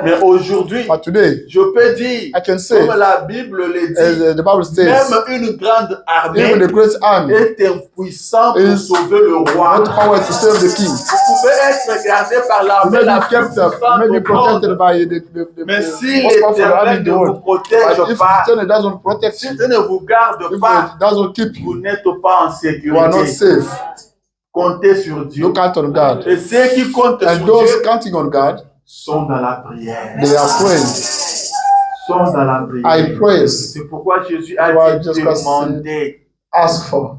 Mais aujourd'hui, But today, je peux dire, I can say, comme la Bible le dit, as the Bible states, même une grande armée even the great army est impuissant pour is sauver le roi. not power to serve the king. Vous pouvez être gardé par You l'armée may la be plus kept up, puissante you may be au monde. protected by the Mais si most powerful army l'Éternel in the ne vous world. protège But if pas, the Eternal doesn't protect si you, Dieu ne vous garde if pas, it doesn't keep vous you, n'êtes pas en you are not sécurité. safe. Comptez sur Dieu. You count on God. Et ceux qui comptent And sur those Dieu counting on God, sont dans la prière. they are praying. Sont dans la I prière. praise. C'est pourquoi Jésus a Why dit just Christ demandez, Ask for,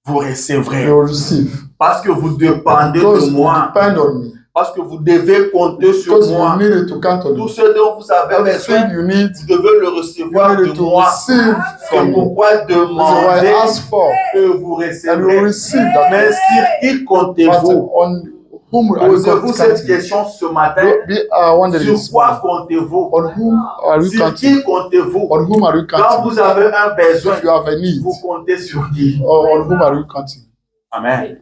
vous recevrez. you will receive. Parce que vous dépendez Because de you moi. depend on me. Parce que vous devez compter sur Because moi. you need to count on Tout me. ce dont vous avez Everything besoin, you need, vous devez le you recevoir need de to moi. receive C'est from me. pourquoi This is why demandez I ask for, que vous and you recevrez. receive that. Mais sur qui But comptez-vous? on whom are you Posez-vous cette counting? question ce matin. We are wondering Sur this quoi morning. comptez-vous? On whom are you Sur counting? qui comptez-vous? On whom are you Quand counting? vous avez un besoin, If you have a need, vous comptez sur qui? or on whom are you counting? Amen.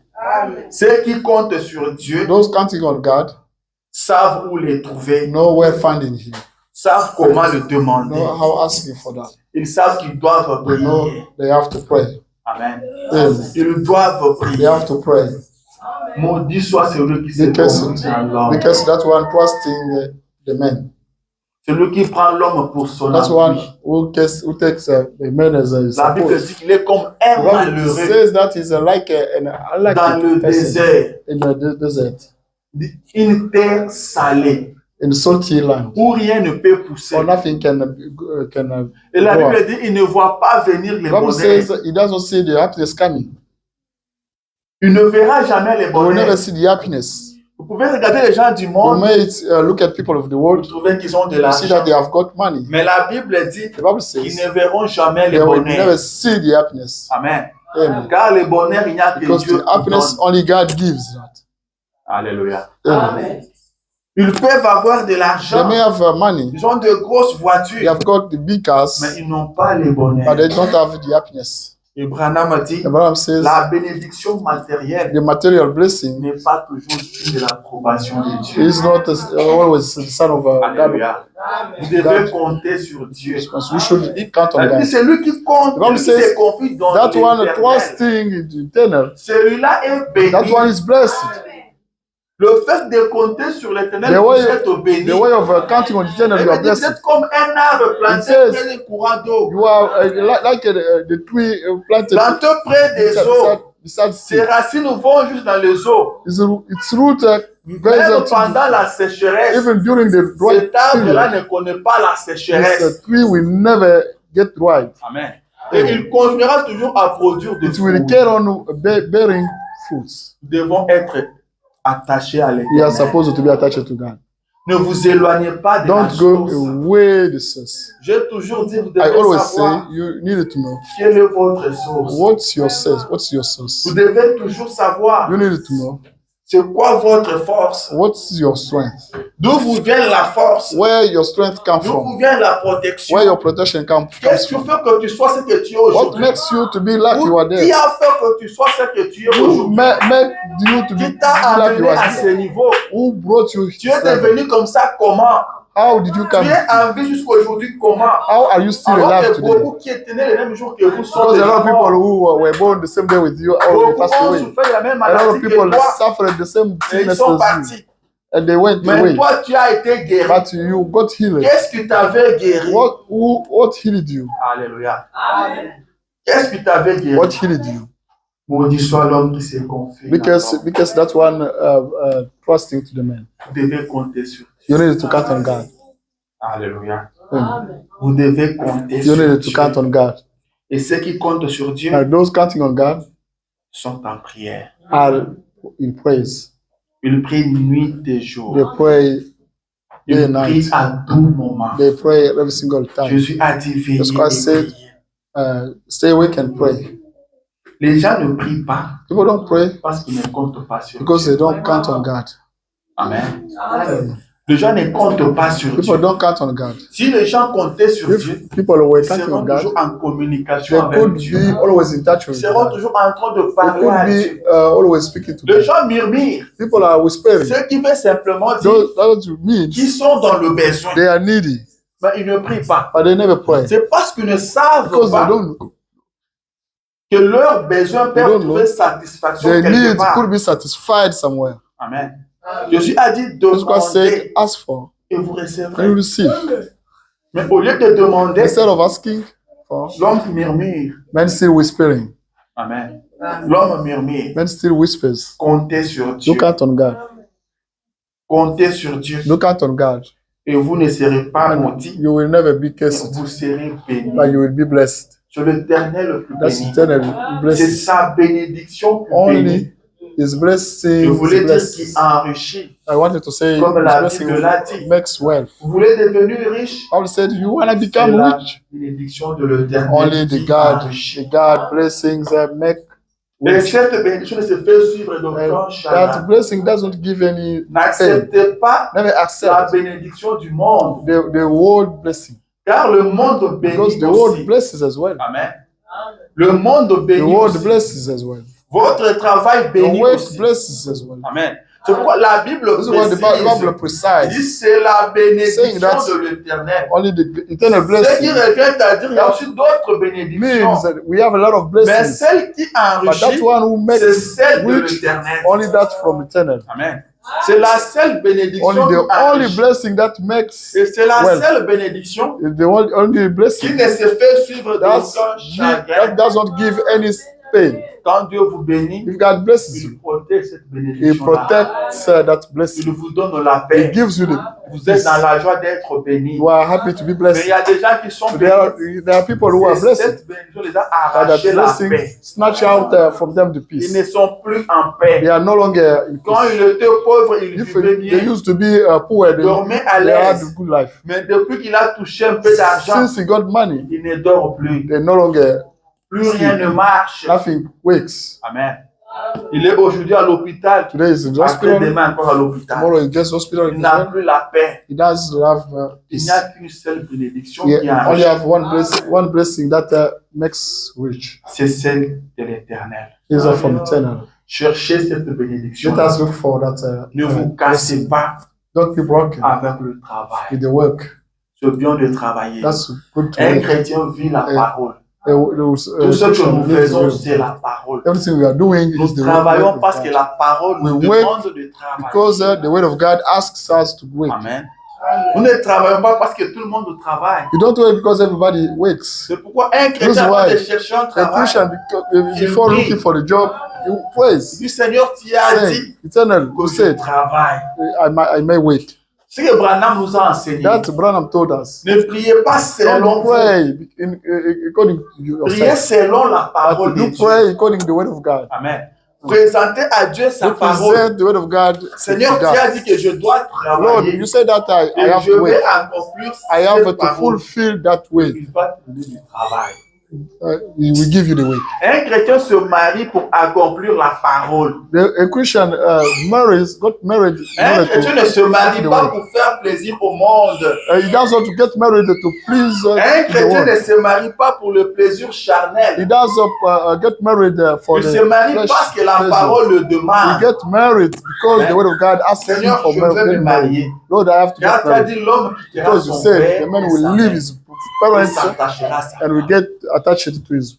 Ceux qui comptent sur Dieu Those counting on God savent où les trouver, know where finding Him, savent comment le demander. know how asking for that. Ils savent qu'ils doivent They know prier. they have to pray. Amen. Amen. Ils doivent They prier. have to pray Maudit soit celui qui se because confie en l'homme. because that one trusting the man. Celui qui prend l'homme pour son That's one appui. who takes the man as a La Bible support. dit qu'il est comme un The Bible malheureux says that is like a dans le person désert, in the desert, une terre salée. in salty land, où rien ne peut pousser. or nothing can Et la grow Bible up. dit, il ne voit pas venir les The Bible bonheurs. says he doesn't see the happiness coming. Il ne verra jamais les He will never bonheurs. see the happiness. Vous pouvez regarder les gens du You monde, may look at people of the vous world, trouvez qu'ils ont de you see that l'argent. they have got money. Mais la Bible dit The Bible qu'ils says ne verront jamais les they will never bonheurs. see the happiness. Amen. Amen. Car le bonheur, il n'y a que Because Dieu the qui happiness donne. only God gives that. Alléluia. Amen. Ils peuvent avoir de They l'argent. may have money, Ils ont de grosses they voitures. have got the big cars, Mais ils n'ont pas le but bonheur. they don't have the happiness. Et Branham dit, The Bible says la bénédiction matérielle the material blessing n'est pas toujours signe de l'approbation de Dieu. is not always the son of God. Alléluia. Vous devez compter sur Dieu. We should count on Elle dit, God. c'est lui qui compte, The Bible celui qui says se confie dans That one l'éternel. trusting in eternal, Celui-là est béni. that one is blessed. Le fait de compter sur l'éternel, The vous way, êtes béni. the way of counting on eternal, Elle you are dit, vous blessed. êtes comme un arbre planté says, près des courants d'eau. You are like the tree planted Planté près des eaux. beside Ses sea. racines vont juste dans les eaux. Its root goes Même up to pendant la sécheresse, even during the dry cet arbre-là period. ne connaît pas la sécheresse. This tree will never get dry. Amen. Et il continuera toujours à produire des It will fruits. carry on bearing fruits. Nous devons être attachés à We are l'éternel. supposed to be attached to God. Ne vous éloignez pas de la Don't go source. away the source. J'ai toujours dit, vous I devez always say savoir you need to know quelle est votre source. what's your source. What's your source? Vous devez toujours savoir You need to know c'est quoi votre force. what's your strength. D'où vous vient la force. Where your strength comes D'où vous from. vient la protection. Where your protection comes Qu'est-ce qui from. fait que tu sois ce que tu es What aujourd'hui? makes you to be like you are Qui there? a fait que tu sois ce que tu es Who aujourd'hui? made you to be Qui t'a like you amené are à ce there? niveau? Who brought you Tu es here? devenu comme ça comment? How did you Tu come? es en vie jusqu'aujourd'hui comment? How are you still Alors alive que today? beaucoup qui étaient nés le même jour que vous sont Because a déjà lot of people morts. who were born the same day with you already Beaucoup passed ont away. souffert de la même A lot of maladie que people toi suffered the same et ils sickness sont as you, partis. and they went Mais away. toi, tu as été guéri. But you got healed. Qu'est-ce qui t'avait guéri? What healed you? Alléluia. Qu'est-ce qui t'avait guéri? What healed you? Maudit soit l'homme qui se confie. Because that one trusting to the man. Vous devez compter sur You Dieu. need to count on God. Alléluia. Amen. Vous devez compter You sur need to Dieu. count on God. Et ceux qui comptent sur Dieu And those counting on God sont en prière. are in praise. Ils prient nuit et jour. They pray day Ils and prient night. à tout moment. They pray every single time. Jésus a dit veillez That's et why I said, priez. Stay awake and pray. Les gens ne prient pas People don't pray parce qu'ils ne comptent pas sur because Dieu. they don't count on God. Amen. Les gens ne comptent pas sur People Dieu. don't count on God. Si les gens comptaient sur Dieu, If people were ils counting seront on God, toujours en communication they avec could Dieu. be always in touch Ils with seront God. toujours en train de They parler à could Dieu. be always speaking to Les God. gens murmurent. People are whispering. Ce qui veut simplement dire Those means qu'ils sont dans le besoin. they are needy, Mais ils ne prient pas. but they never pray C'est parce qu'ils ne savent because they pas don't. que leurs besoins They peuvent don't trouver know. satisfaction Their quelque needs part. could be satisfied somewhere. Amen. Jésus a dit That's why I said, demandez ask for et vous and you recevrez. receive. Mais au lieu de demander, Instead of asking for, l'homme murmure. men still whispering. Amen. L'homme murmure. Men still whispers. Comptez sur Dieu. Don't count on God. Comptez sur Dieu. Don't count on God. Et vous ne serez pas maudits. You will never be cursed, Vous serez bénis. but you will be blessed. C'est l'éternel le plus That's béni. eternal C'est blessing. sa bénédiction plus bénie. Only His blessing Je voulais is dire blessed. qu'il enrichit. I wanted to say Comme His la blessing Bible l'a dit. makes wealth. Vous voulez devenir riche? I said, you want to C'est become la rich? bénédiction de l'éternel Only qui the God enrichit. blessings that make Et rich. cette bénédiction ne se fait suivre d'aucun And that chagrin. blessing doesn't give any pain. N'acceptez pas Never la accept bénédiction du monde, the world blessing. car le monde Because bénit the world aussi. blesses as well. Amen. Le monde The bénit world aussi. blesses as well. Votre travail The bénit work aussi. blesses as well. Amen. C'est pourquoi la Bible This is what the Bible précise. precise. Il dit c'est la bénédiction Saying that de l'éternel. Only the eternal Ce qui blessing revient à dire qu'il y a aussi d'autres bénédictions. means that we have a lot of Mais blessings. celle qui But that enrichit, one who makes c'est celle de rich, l'éternel. only that from eternal. Amen. C'est la seule bénédiction Only qui the only enrichit. blessing that makes Et c'est la wealth. seule bénédiction is the only qui blessing ne se fait suivre d'aucun chagrin. that doesn't give any pain. Quand Dieu vous bénit, If God blesses you, il protège cette He bénédiction. protects that blessing. Il vous donne la He paix. gives you the Vous êtes dans la joie d'être béni. You are happy to be Mais il blessed. y a des gens qui sont There are people who are bénis. blessed. Cette bénédiction les a That arraché la blessing paix. snatch out from them the Ils peace. ne sont plus en paix. They are no longer in Quand peace. ils étaient pauvres, ils If vivaient they bien. used to be poor, Ils dormaient à they had a l'aise. good life. Mais depuis qu'il a touché un peu d'argent, Since he got money, il ne dort plus. they no longer, Plus rien ne marche. nothing wakes. Amen. Il est aujourd'hui à l'hôpital. Today is in the Après hospital, demain encore à l'hôpital. tomorrow he gets hospital. Il n'a plus la paix. He doesn't have Il peace. n'y a qu'une seule bénédiction He qui a only have one blessing that makes rich. c'est celle de l'éternel. Is from eternal. Cherchez cette bénédiction. Let us look for that. Ne vous cassez pas Don't be broken avec le travail. with the work. C'est bien de travailler. That's good to Un work. chrétien vit la parole. Tout ce que Christian nous lives the faisons, will. c'est la parole. Everything we are doing is Nous the travaillons word of parce que God. la parole nous We work demande de travailler. Because the word of God asks us to wake. Amen. Nous ne travaillons pas parce que tout le monde travaille. You don't wait because everybody wakes. C'est pourquoi un That's chrétien why va chercher un A travail. Christian, before looking for the job, you praise. Du Seigneur, tu as Say, dit Eternal, que you je said, travaille. I may wait. Ce que Branham nous a enseigné. That Branham told us. Ne priez pas selon Don't vous. pray according to Priez yourself. selon la parole But de you Dieu. pray according to the word of God. Amen. Présentez à Dieu sa You parole. present the word of God to Seigneur, tu God. as dit que je dois Lord, travailler. you said that I Et have je to vais wait. accomplir I have cette to parole. fulfill that way. Il va te donner du travail. He will give you the way. Un chrétien se marie pour accomplir la parole. A Christian got married. in Un order chrétien ne se marie pas pour faire plaisir au monde. He does not to get married to please Un the chrétien ne world. se marie pas pour le plaisir He charnel. does get married for Il the se marie flesh parce que la pleasure. parole le He demande. get married because the word of God asks him Seigneur, for je veux me getting married. marier. Lord, I have to Car get tu as married. dit l'homme quittera Because you son said père the man et will sa leave mère his et parents s'attachera à sa and will get attached to his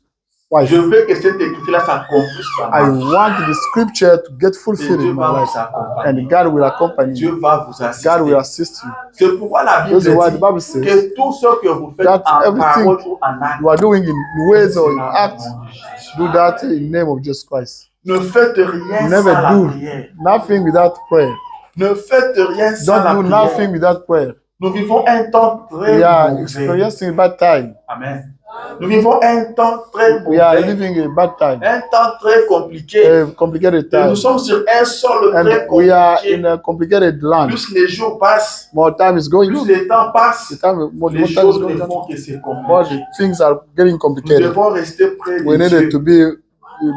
wife. Je veux que cette écriture-là s'accomplisse dans I ma vie. want the scripture to get Et fulfilled Dieu in va my vous life. accompagner. And God will accompany you. Dieu va vous God will assister. assist you. C'est pourquoi la Bible That's why the dit Bible says que tout ce que vous faites that en everything parole ou en acte, you are doing in words or in cela au acts, nom de Jésus. do that in the name of Jesus Christ. Ne faites rien Never sans la do prière. nothing without prayer. Ne faites rien sans la Don't do prière. nothing without prayer. Nous vivons un temps très We are mauvais. experiencing bad time. Amen. Nous vivons un temps très We are mauvais. living a bad time, Un temps très compliqué. a complicated Et nous time, sommes sur un sol très and we are compliqué. in a complicated land. Plus les jours passent, More time is going plus on. le temps passe, More les time is choses ne going on. font que se More compliquer. the things are getting Nous complicated. devons rester près We de needed Dieu. to be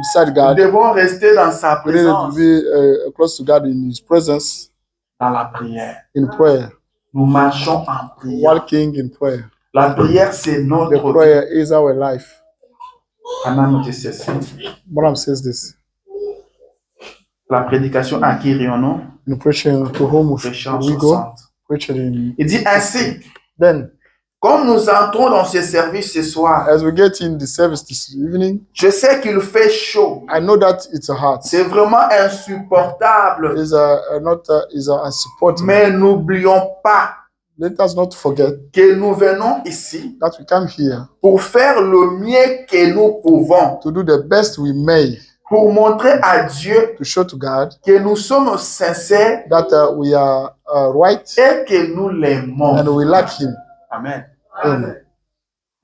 beside Nous God. devons rester dans sa We needed to présence, be close to God in His presence, dans la prière. in prayer, Nous marchons en prière. walking in prayer. La prière, c'est The notre vie. prayer is our life. Amen, dit ceci. Balaam says this. La prédication à qui rions-nous? In preaching to whom Prêchant we go, 60. preaching in. Il dit ainsi, Then, comme nous entrons dans ce service ce soir, as we get in the service this evening, je sais qu'il fait chaud. I know that it's a hard. C'est vraiment insupportable. Is is a unsupported. Mais n'oublions pas Let us not forget que nous venons ici that we come here pour faire le mieux que nous pouvons, to do the best we may pour montrer à Dieu to show to God que nous sommes sincères that we are right et que nous l'aimons. and we like Him. Amen. Amen.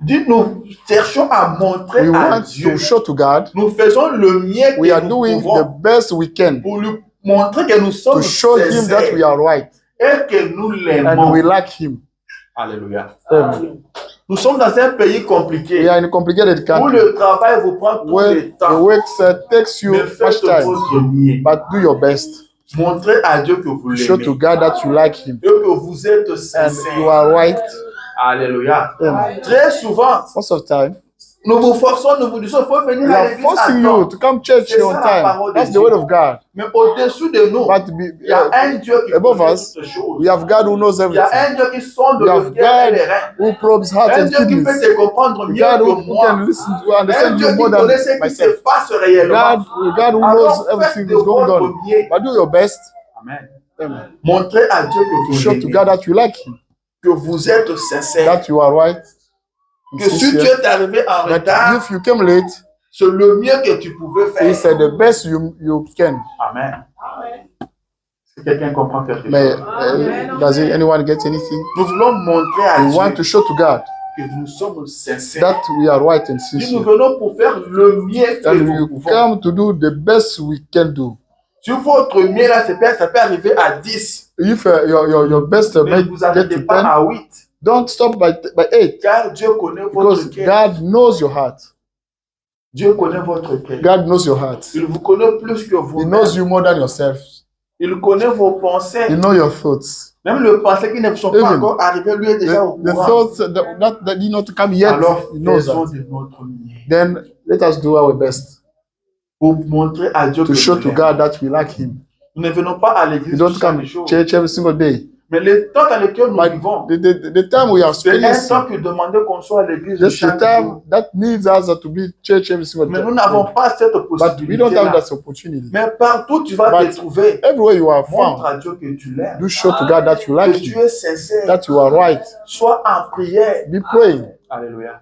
Dites, nous cherchons à montrer We à want Dieu. to show to God Nous faisons le mieux we are que nous doing the pouvons best we can pour lui montrer que nous to sommes show Him that we sincères are right et que nous and l'aimons. we like Him. Alléluia. Amen. Nous sommes dans un pays We compliqué are in a complicated où country le travail vous prend tout where le the temps. work takes you Mais much faites time, votre mieux. but do your best. Montrez à Dieu que vous Show l'aimez to God that you like Him et que vous êtes and you sincère. are right. Alléluia. Amen. Très souvent, Most of the time, nous vous forçons, nous vous disons, il faut venir we à are l'église à forcing temps. you to come church C'est on ça la time. parole de That's the Dieu. word of God. Mais au-dessus de nous, But il y a un Dieu qui above connaît us, toutes choses. we have God who knows Il y a everything. un Dieu qui sonde We le have cœur et les God reins. who probes heart Un and Dieu qui peut kidneys. te comprendre mieux God que who moi. can listen to Un understand Dieu you qui more than connaît ce qui myself. se passe réellement. God who knows Alors everything faites de that's going votre on. mieux. But do your best. Amen. Amen. Montrez à Dieu que vous Show to l'aimez, God that you like Him, que vous êtes sincère. that you are right. and Que si tu sincere. es arrivé en That retard, if you came late, C'est le mieux que tu pouvais He faire. said the best you can. Amen. Si quelqu'un comprend quelque Mais chose. does anyone get anything? Nous voulons montrer à We want Dieu to show to God que nous sommes sincères. that we are right and Si nous sincere. venons pour faire le mieux que And nous we pouvons. come to do the best we can do. Si votre mieux là, ça peut arriver à 10. If your best Mais may vous get n'arrivez to pas 10, à 8. don't stop by 8. Car Dieu connaît votre Because cœur. God knows your heart. Dieu connaît votre cœur. God knows your heart. Il vous connaît plus que He vous. knows you more than yourself. Il connaît vos He pensées. knows your thoughts. Même les pensées qui ne sont pas Even encore arrivées, lui est déjà au The courant. thoughts that did not come yet, Alors, He knows faisons that. de notre mieux. Then let us do our best Pour montrer à Dieu to que show nous to l'aimons. God that we like Him. Nous ne venons pas à We l'église don't pour come chaque jour. to church every single day. Mais le temps dans lequel nous But vivons, the time we are c'est spending, un temps qui demande qu'on soit à l'église that's the chaque time jour. that needs us to be church every single Mais day. nous n'avons pas cette But we don't have possibilité-là. that opportunity. Mais partout tu vas But te trouver. everywhere you are Montre found, à Dieu que tu l'aimes. do show to God that you Que like tu Him, es sincère. that you are right. Sois en prière. Be praying, Alléluia.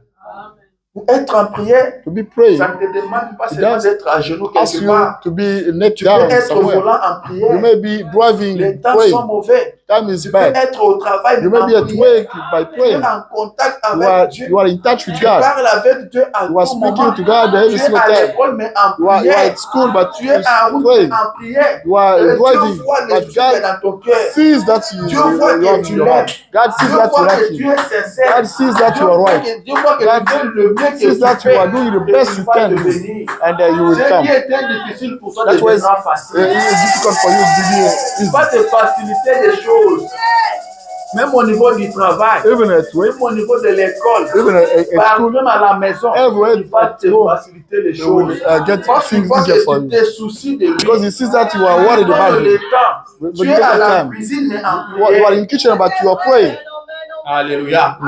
Pour être en prière, to be praying. ça ne te demande pas It seulement does d'être à genoux Ask quelque you part. to be net Tu peux down être au somewhere. volant en You prière. may be driving, Les temps praying. sont mauvais. Time is Tu peux bad. être au travail You en may be at prière. work by Tu es praying. en contact You avec Dieu. are in touch with Tu God. parles avec Dieu à You are tout speaking moment. to God Tu every es single à time. l'école, mais en You are prière. at school, but Tu es en route praying. en prière. You are Dieu driving, voit les but choses qu'il y a God dans ton cœur. sees that you Dieu voit you que have tu in your l'aimes. heart. God sees Dieu that you voit like que tu Him. es sincère. God sees that Dieu you are voit right. que- Dieu voit que God tu fais le mieux que sees tu that you fais. are doing the Et best il you va can te do, bénir. and you will Ce come. qui était difficile pour toi That was deviendra facile. it's difficult for you to be easy. Va te faciliter des choses. Même au niveau du travail, Even at work, même au niveau de l'école, even at partout school, même à la maison, everywhere il va te at home, faciliter les He will choses. get Parce qu'il things voit easier que for tu you. te soucies de lui. Because He sees that you are worried Tu about donnes Him. le temps. But Tu you es take à the la time. cuisine mais en You are in prière. the kitchen, but you are praying. Alléluia.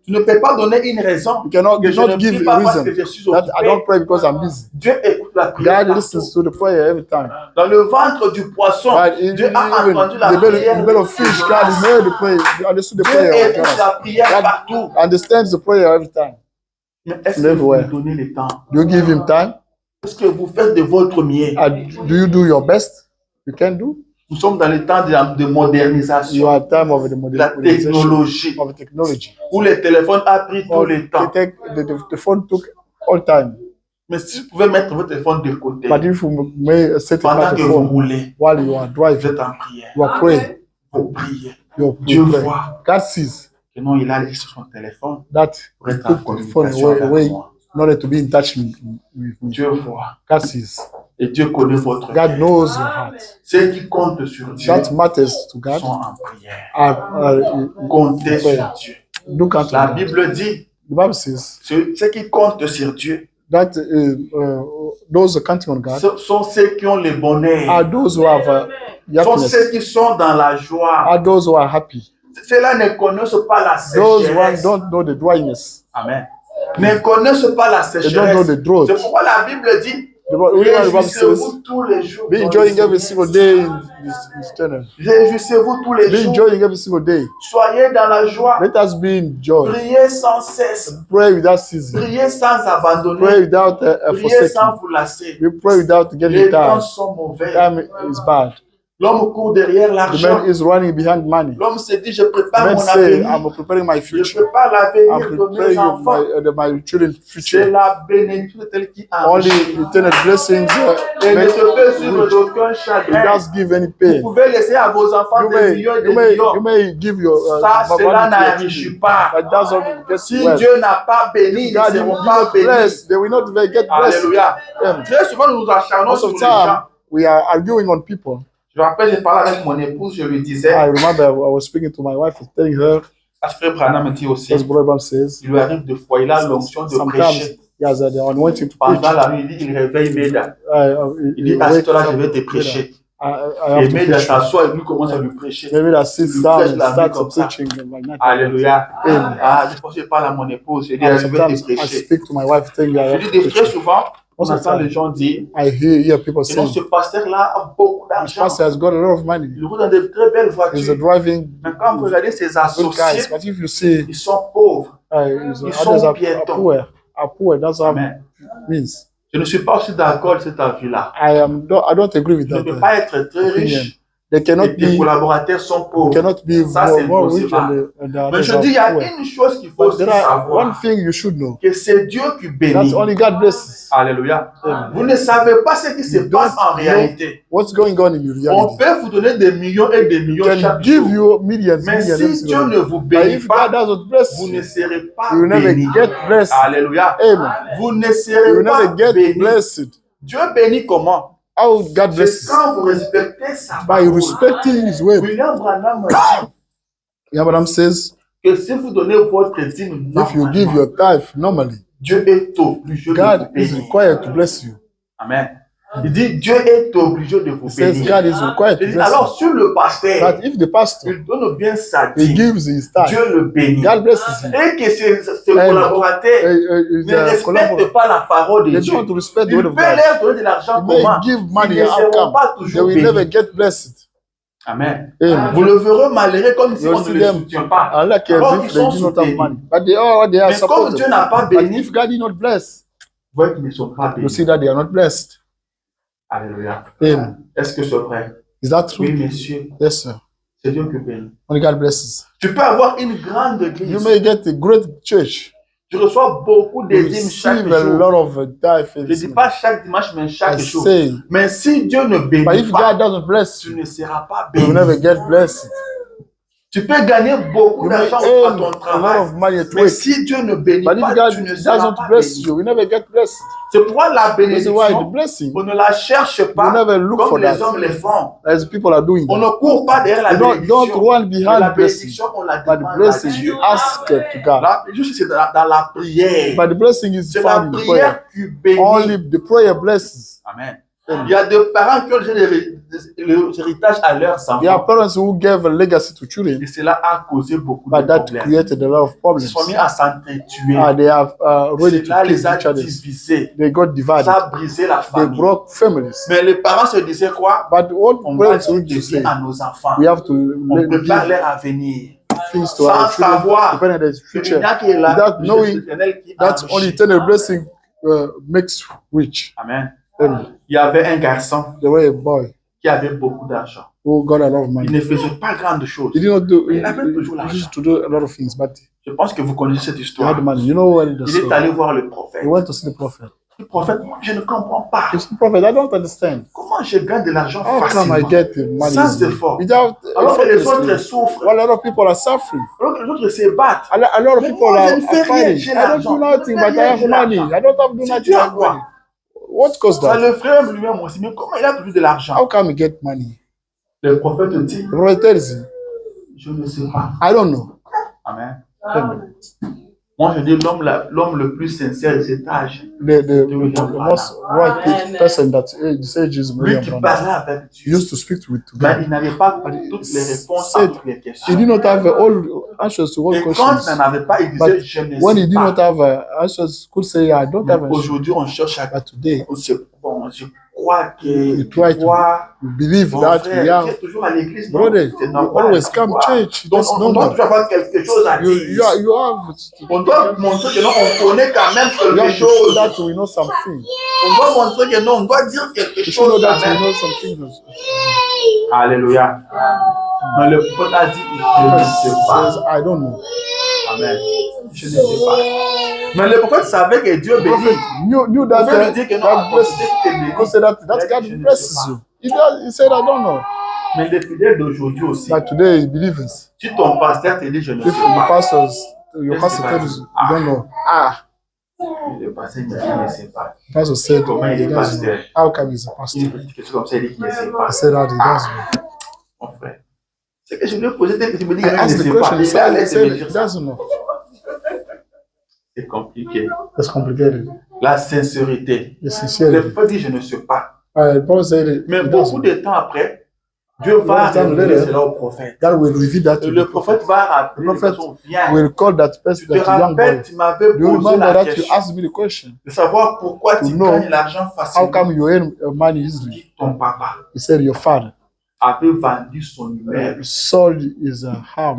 Tu ne peux pas donner une raison. You cannot Que je ne give prie a pas parce que reason je suis that I don't occupé. pray because I'm busy. Dieu écoute la prière. God partout. listens to the prayer every time. Dans le ventre du poisson, But Dieu a even entendu la the prière. belly of fish, God heard the prayer. He understood the Dieu prayer. of écoute Jonas. la prière God partout. understands the prayer every time. Mais est-ce que vous Everywhere. lui donnez le temps? Do you give Him time? Est-ce que vous faites de votre mieux? Do you do your best? You can do. Nous sommes dans le temps de You modernisation, are time of the de la modernization technologie, of technology. où le téléphone a pris tout le temps. The phone took all time. Mais si vous pouvez mettre votre téléphone de côté, But if you may set it pendant back que the vous phone roulez, while you are vous driving, êtes en prière, you are praying. vous priez. You Dieu pray. voit God sees que non, il a laissé son téléphone that pour être en took the phone communication avec away moi. in order to be in touch with me. Dieu voit. God sees. Et Dieu connaît votre God cœur. knows your heart. Ceux qui comptent sur Dieu That matters to God. sont en prière. Prayer. Comptez sur Dieu. Look at La God. Bible dit, The Bible says ceux qui comptent sur Dieu, that those counting on God ce sont ceux qui ont le bonheur. are those who have Ce sont ceux happiness, qui sont dans la joie. are those who are happy. Ceux-là ne connaissent pas la Those ones sécheresse. don't know the dryness. Amen. Ne connaissent pas la They don't know sécheresse. the drought. C'est pourquoi la Bible dit, The Bible says, réjouissez-vous tous les jours. be enjoying every single day in this channel. Réjouissez-vous tous les Be jours. enjoying every single day. Soyez dans la joie. Let us be in joy. Priez sans cesse. Pray without ceasing. Priez sans Pray abandonner. without Priez sans forsaking. vous lasser. We pray without getting Les temps tired. sont mauvais. Time is bad. L'homme court derrière The l'argent. man is running behind money. L'homme se dit, je prépare Men mon say, avenir. I'm preparing my Je future. prépare l'avenir I'm de mes preparing enfants. my children's C'est future. la bénédiction telle qui Only enrichit. eternal blessings. Et ne te fait suivre d'aucun It chagrin. doesn't give any Vous pain. pouvez laisser à vos enfants You des may, millions et you des may, millions. you may give your Ça, cela money to your n'enrichit children, pas. but doesn't get Si well. Dieu n'a pas béni, ils ne God, you seront will pas not bénis. bless. They will not even get blessed. Alléluia. Amen. Très souvent, nous nous acharnons Most sur of les the time, gens. we are arguing on people. Je me rappelle, j'ai parlé avec mon épouse, je lui disais, I remember I was speaking to my wife, telling her, frère Branham me dit aussi, as Brother Bam says, il lui arrive de fois, il a l'onction de sometimes prêcher. he has the anointing to Pendant preach. la nuit, il dit, il réveille Meda. Il dit, He à ce wakes temps-là, je up vais te to prêcher. I Et have to Meda preach. s'assoit et lui commence à lui prêcher. Maybe that sits Il down prêche and la nuit starts comme ça. preaching like that. Alléluia. Amen. Ah, des fois, je parle à mon épouse, je dis, And je vais sometimes te I prêcher. speak to my wife, telling her I Je have dis, to des très preach. souvent, on Most of the entend time, les gens dire, I hear people et non, saying, ce pasteur-là a beaucoup this d'argent. pastor has got a lot of money. Il roule dans de très belles He's voitures. driving Mais quand vous regardez ses good guys. associés, But if you see, ils sont pauvres. Ils others sont are piétons. poor, are poor. That's what Amen. it means. Je ne suis pas aussi d'accord avec cet avis-là. I don't agree with Je ne that peux pas être très opinion. riche They et cannot tes be collaborateurs sont pauvres. cannot be Ça, c'est more rich impossible. and the Mais others je dis, il y are a poor. une chose qu'il faut But aussi there are one savoir, thing you should know. que c'est Dieu qui That's bénit. only God blesses. Alléluia. Amen. Vous ne savez pas ce qui se You passe en don't know réalité. what's going on in your On reality. peut vous donner des millions et des millions Can chaque give jour. you millions, Mais millions. si Dieu ne vous But bénit if pas, God doesn't bless vous ne you, serez pas you will never béni. get blessed. Alléluia. Amen. Vous ne You serez will pas never get béni. blessed. Dieu bénit comment? How would God bless C'est you? quand vous respectez sa By parole. respecting His word. William Branham dit Abraham says, que si vous donnez votre dîme, if you give your tithe normally, Dieu est obligé de God vous is bénir. required to bless you. Amen. Il dit Dieu est obligé de vous He says bénir. God is required to Il dit, bless alors sur le pasteur, you. But if the pastor, il donne bien sa he dîme, gives his tithe, Dieu le bénit. God blesses him. Et que ses collaborateurs ne respectent pas la parole de They Dieu. don't respect the Il word peut of God. leur donner de l'argent They comment? give money Ils ne and seront outcome. pas They toujours will never bénis. get blessed. Amen. Amen. Vous le verrez malheureux comme si You'll on ne see le them soutient pas. unlike Alors as qu'ils if they sont do not have soutenus. money. But they are Mais comme supported. Dieu n'a pas But béni, if God is not blessed, vous voyez qu'ils ne sont pas you bénis. see that they are not blessed. Alléluia. Amen. Est-ce que c'est vrai? Is that true? Oui, messieurs. Yes, sir. C'est Dieu qui bénit. Only God blesses. Tu peux avoir une grande You église. may get a great church. Tu reçois beaucoup de You dîmes chaque receive a jour. lot of tithe. Je ne dis pas chaque dimanche, mais I chaque jour. say, Mais si Dieu ne but bénit if pas, God doesn't bless tu you, ne seras pas you will béni. never get blessed. Tu peux gagner beaucoup You may d'argent à earn ton a lot travail. of money at Mais work. si Dieu ne bénit But if pas, God tu ne seras doesn't pas bless béni. you, you will never get blessed. C'est pourquoi la This is why the bénédiction, blessing, on ne la cherche you pas never look for comme les that, hommes le font. as people are doing On that. ne court pas derrière la You don't bénédiction. run Mais behind la blessing, bénédiction, on la but the demande à blessing Dieu. you ask to God. La bénédiction, c'est dans la prière. But the blessing is C'est la found in prayer. prière qui bénit. Only the prayer blesses. Amen. Amen. Il y a des parents qui ont déjà l'héritage à leurs There are enfants. parents who gave a legacy to children, Et cela a causé beaucoup de but that problèmes. created a lot of Ils problems. sont mis à s'entretuer. They have ready to Cela kill les a each other. divisés. They got divided. Ça a brisé la They famille. broke families. Mais les parents se disaient quoi? But what On va parents dire would you du say? bien à nos enfants. We have to On prépare give leur avenir. things to Sans our children, savoir depending on their que future. il n'y a que la Without knowing richesse éternelle qui That's enrichit. only eternal blessing makes rich. Amen. Amen. Il y avait un garçon There was a boy qui avait beaucoup d'argent. who got a lot of Il money. ne faisait pas grande chose. He did not do. Il avait toujours He used to do a lot of things, but Je pense que vous connaissez cette he histoire. had money. You know what the Il est story? allé voir le prophète. He went to see the prophet. Le prophète, moi, je ne comprends pas. He said, prophet, I don't understand. Comment je gagne de l'argent How come I facilement get the money sans easily effort? without Alors que les autres effortlessly? souffrent. While a lot of people are suffering. Alors que les autres se battent. A lot of Mais people moi, je are ne fais rien, fighting. j'ai I don't l'argent. do nothing, Je ne fais but I rien, have j'ai money. l'argent. I don't have do C'est nothing. dû I à have money. quoi? What caused Ça that? le frère lui-même aussi. Mais comment il a toujours de l'argent? How come he get money? Le prophète dit, The prophet tells him, je ne sais pas. I don't know. Amen. Amen. Moi, je dis l'homme le plus sincère de cet âge. The most right person that this age is Lui William qui Branham. parlait avec He Dieu. used to speak with Mais God. il n'avait pas But toutes he les réponses à said toutes les he questions. did not have all answers to all Et quand questions. il n'en avait pas, il disait, But je ne when he sais did pas. not have answers, could say, I don't Mais have answers. aujourd'hui, on cherche à... But today, Bon, je crois que... we try to Toi, believe mon that frère, we tu es have. toujours à l'église, non? Brother, C'est you normal. always come Pourquoi? church. Donc, That's on doit normal. toujours avoir quelque chose à dire. You have On doit montrer que non, on connaît quand même you quelque have to show chose. that we know something. On doit montrer que non, on doit dire quelque You should know chose that quand we même. know something. Alléluia. Mais le prophète a dit, je ne sais pas. Says, I don't know. Amen. Je ne sais pas. Mais le prophète savait que Dieu bénit. Prophet knew On that peut lui dire que non, God blesses. blesses. Because say that God blesses you. He said, I don't know. Mais les fidèles d'aujourd'hui aussi. But today, believers, Si ton pasteur te dit, je ne sais if your pas. your pastor tells you, you don't know. Le pasteur me dit, je ne sais pas. The pastor said, Comment il he est doesn't know. pasteur? How come he's a pastor? Il me dit quelque chose comme ça, il dit qu'il ne sait pas. I said that he doesn't know. Mon frère. C'est que je lui ai posé, il me dit I qu'il asked ne the sait pas. question, Il est à l'aise de me he dire said, he ça. doesn't know. C'est compliqué. That's complicated. La sincérité. The Le sincerity. prophète dit, je ne sais pas. Paul said it. Mais He beaucoup doesn't. de temps après, Dieu va Long time révéler later, cela au prophète. God will reveal that to Et le the prophète va rappeler, The prophet de façon, viens. will call that Tu person, te that young boy. rappelles, tu m'avais Do you posé remember la that you question asked me the question? de savoir pourquoi To tu know gagnes l'argent How facilement. come you earn money easily? Dit ton papa. He said, your father. avait vendu son immeuble sold his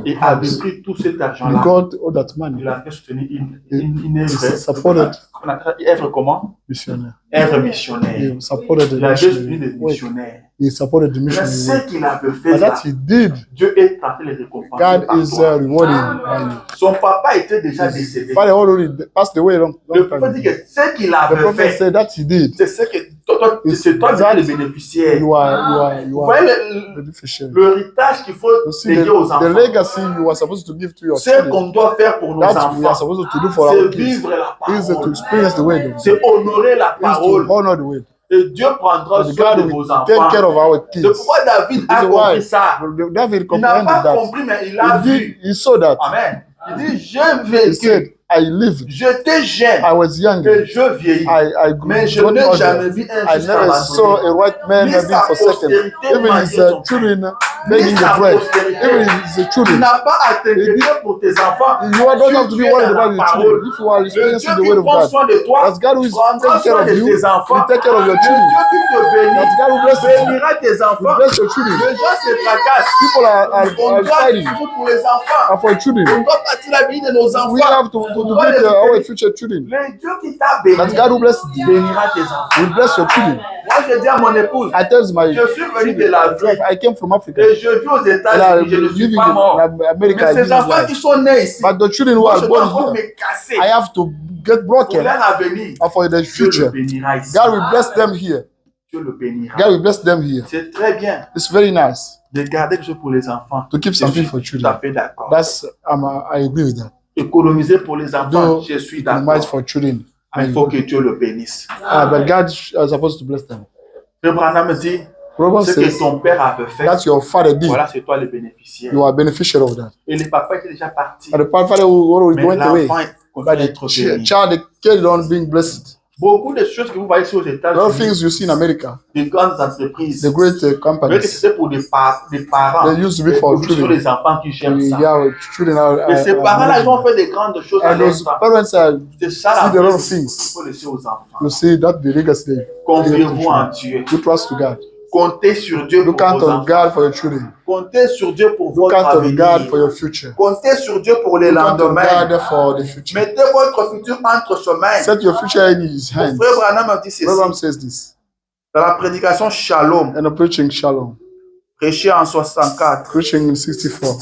et avait house. pris tout cet He argent-là. got all that money. Il a fait soutenir une œuvre. Supported On appelle ça œuvre comment? missionary. Œuvre missionnaire. He supported the Il a soutenu missionary. des Wait, missionnaires. he supported the Mais missionary. ce work. qu'il avait But fait là, that he did, Dieu est en train de les récompenser God par is toi. rewarding by you. Son papa était déjà décédé. Father already passed away long Le time prophète dit ago. que ce qu'il The avait prophet fait, said that he did. c'est ce que c'est toi qui es le bénéficiaire. You Vous are voyez the beneficiary. l'héritage qu'il faut You see, léguer aux the enfants. legacy you are supposed to give to your Ce children, qu'on doit faire pour nos that we are enfants, supposed to do for our c'est kids, vivre la is to parole. experience the word of God, C'est honorer la is to parole. honor the word. Et Dieu prendra And soin God de will vos take enfants. care of our C'est kids. pourquoi David a This is compris why ça. David Il n'a comprehended pas that. compris, mais il a vu. He saw that. Amen. Il dit, j'ai He said, vécu. I lived. J'étais jeune. I was young. Et je vieillis. I grew Mais je got n'ai older. jamais vu un I juste never saw abandonné. a white man Ni being sa forsaken. postérité Even his mendier son children Ni begging sa the bread. postérité. Even his Tu children. n'as pas à t'inquiéter pour tes enfants. You don't have to be Tu es worried dans about la your children. parole. If you are Le Dieu experiencing the qui word of prend God, soin de toi, that's God who is prendra taking care soin of de you. tes enfants. He take care of your Le children. Dieu qui te bénit, That God will bless you. bénira tes He enfants. bless your children. Les gens se tracassent. People On are doit fighting toujours pour les enfants. for children. On doit bâtir la vie de nos We enfants. have to On doit build les our bénir. future children. Le Dieu qui t'a béni That God will bless you. bénira tes enfants. Will bless your children. Moi, je dis à mon épouse, I tell my je suis venu de l'Afrique I came from Africa. et je vis aux And I États-Unis, je ne suis living pas mort. in America. Mais ces enfants qui sont nés ici, But the children who moi, are je dois born encore here, me casser I have to get pour broken leur avenir. for the Dieu le future. bénira ici. God will bless them here. Dieu le bénira. God will bless them here. C'est très bien It's very nice de garder quelque chose pour les enfants. to keep Je something suis for tout à children. fait d'accord. I agree with that. Économiser pour les enfants, Do je suis Much d'accord. for children. Mais il faut que Dieu le bénisse. But God is supposed to bless them. Le Branham me dit, Proverbs ce que says ton père avait fait, that your father did. voilà, c'est toi le bénéficiaire. You are beneficial of that. Et le papa était déjà parti. And the father who already Mais went away. l'enfant But continue the d'être béni. child, the kid don't being blessed. Beaucoup de choses que vous voyez sur aux A lot of États-Unis, things you see in America, des grandes entreprises, the great mais que companies, c'était pour des parents. they used to be Et for aujourd'hui, ce sont children. les enfants qui gèrent ça. Yeah, children are. Et ces parents-là, ils ont fait des grandes choses à And leur those temps. parents are, C'est ça see la the lot of vie. things. Il faut laisser aux enfants. You see that the legacy they Confiez-vous en Dieu. you trust to God. Comptez sur Dieu pour Look out vos on enfants. God for your children. Comptez sur Dieu pour Look votre out on God for avenir. your future. Comptez sur Dieu pour les Look out on lendemains. God for the future. Mettez votre futur entre ses mains. Set your future in His Mon hands. frère Branham a dit ceci Proverbs says this. dans la prédication Shalom, And I'm preaching Shalom, prêchée en 64, preaching in 64,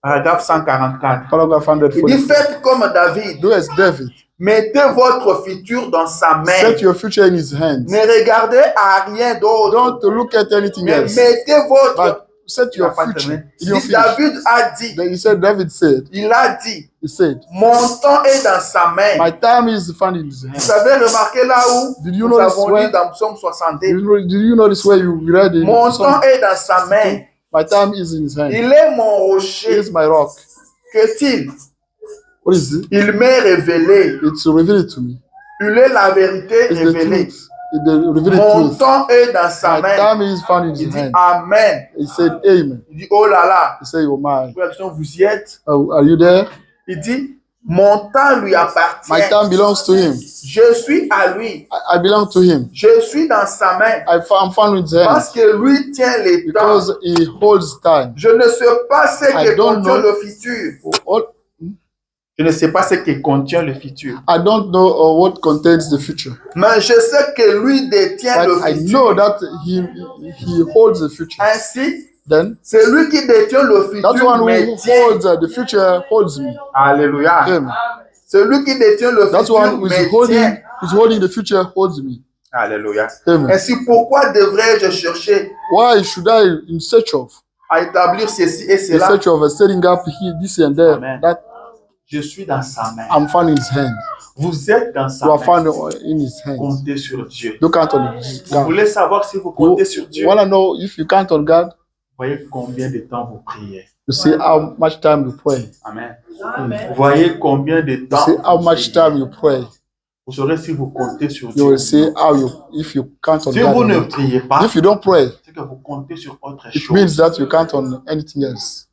paragraphe 144. paragraph Il dit 140. faites comme David, Do as David. mettez votre futur dans sa main. Set your future in His hands. Ne regardez à rien d'autre, Don't look at anything mais else. mettez votre. But set Il a your pas future terminé. in your Il dit, future. David a dit, Then he said, David said, he said, mon temps est dans sa main. my time is found in His Vous hands. avez remarqué là où Did you nous notice avons where- lu dans Psaume 62, Did you notice where you read in mon Psalm? temps est dans sa main. My time is in His hands. Il est mon He rocher. is my rock. Que-t-il? What is it? Il m'est révélé. It's revealed to me. Il est la vérité It's the révélée. truth. It's the revealed Mon truth. temps est dans sa My main. time is found in Il His dit hands. Amen. He said, Amen. Il dit oh là là. He said, oh my. Vous y êtes? Are you there? Il dit mon temps lui appartient. My time belongs to Him. Je suis à lui. I belong to Him. Je suis dans sa main. I'm found in His Parce hands que lui tient les temps. because He holds time. Je ne sais pas ce I que don't contient know. le futur. All- Je ne sais pas ce que contient le futur. I don't know what contains the future, Mais je sais que lui détient le but I futur. know that He holds the future. Ainsi, Then c'est lui qui détient le that futur one who me tient. holds the future holds me. Alléluia. Amen. Celui qui détient le That futur one who me is tient. holding the future holds me. Alléluia. Amen. Ainsi, pourquoi devrais-je chercher Why should I, in search of, à établir ceci et in cela? search of setting up here, this and there, Amen. that Je suis dans sa main. I'm found in His hand. Vous êtes dans sa You are main. found in His hands. Comptez sur Dieu. You count on Vous God. voulez savoir si vous comptez sur Dieu? You want to know if you count on God, Voyez combien de temps vous priez. you see how much time you pray. Amen. Voyez combien de You temps see how vous much priez. time you pray. Vous saurez si vous comptez sur You Dieu. will see how if you count on Si God. vous or ne not. priez pas, If you don't pray, c'est que vous comptez sur autre it chose. means that you count on anything else.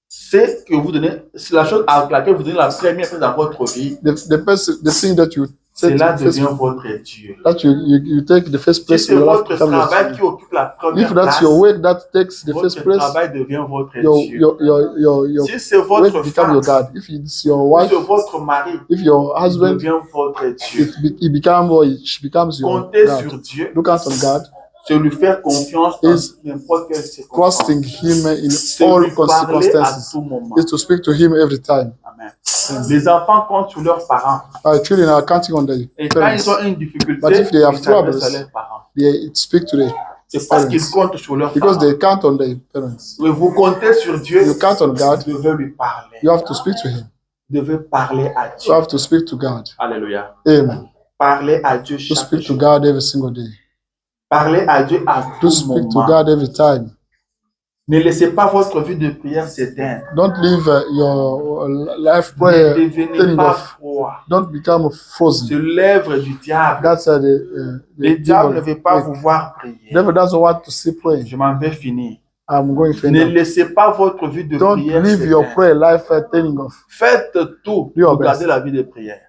C'est que vous donnez, c'est la chose à laquelle vous donnez la première place dans votre vie. The thing that you take cela the first, devient votre Dieu. that you take the first Si place c'est in your life, votre become your travail Dieu. qui occupe la If première that's place, your work that takes the first votre place, travail devient votre your Dieu. Si c'est work votre become your femme, God. If it's your ou wife, c'est votre mari, if your il husband, devient votre Dieu. it becomes or she becomes your Comptez God. sur Dieu, Look out on God, c'est lui faire confiance dans Is n'importe quelle circonstance. trusting Him in C'est all lui parler à circumstances. tout moment. Is to speak to Him every time. Amen. Les enfants comptent sur leurs parents. Children are counting on their Et quand parents. ils ont une difficulté, But if they have ils s'adressent troubles, à leurs parents. They speak to their C'est parce qu'ils parents comptent sur leurs because parents. they count on their parents. Mais vous comptez sur Dieu, You count on God. vous devez lui parler. You have to speak to Him. Vous devez parler à You Dieu. have to speak to God. Alléluia. Amen. Parler à Dieu To chaque speak to jour. God every single day. Parler à Dieu à To tout speak to moment. God every time. Ne laissez pas votre vie de prière s'éteindre. Don't leave your life Ne prayer devenez turning pas off. froid. Don't become frozen. C'est l'œuvre du diable. That's Le diable ne veut pas the vous voir prier. devil doesn't want to see praying. Je m'en vais finir. I'm going to Ne end up. laissez pas votre vie de Don't prière leave your s'éteindre. prayer life turning off Faites tout your pour best. garder la vie de prière.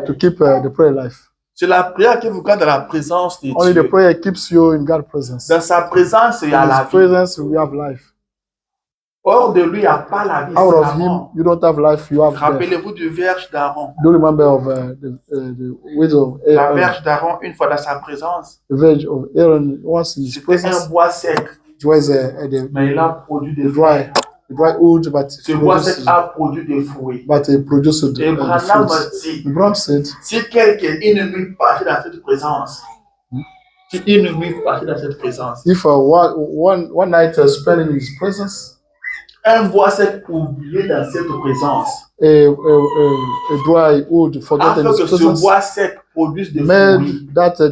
To keep the prayer life. C'est la prière qui vous garde dans la présence de Only the Dieu. prayer keeps you in God's presence. Dans sa présence, il y a In la His vie. presence, we have life. Hors de lui, il n'y a pas la vie. Out c'est of la Him, mort. you don't have life, you have death. Rappelez-vous du verge d'Aaron. Do remember of the widow of La Aaron, verge d'Aaron, une fois dans sa présence, the verge of Aaron, once in His c'était un presence, bois sec, it was mais il a produit des the fruits. dry wood, but Ce bois sec a produit des fruits. it produced Et the Branham fruits. dit, Abraham said, si quelqu'un une nuit passé dans cette présence, si une nuit passé dans cette présence, if one night spent in His presence, un bois sec oublié dans cette présence, a dry wood forgotten afin His que ce presence, bois sec produise des fruits. made that the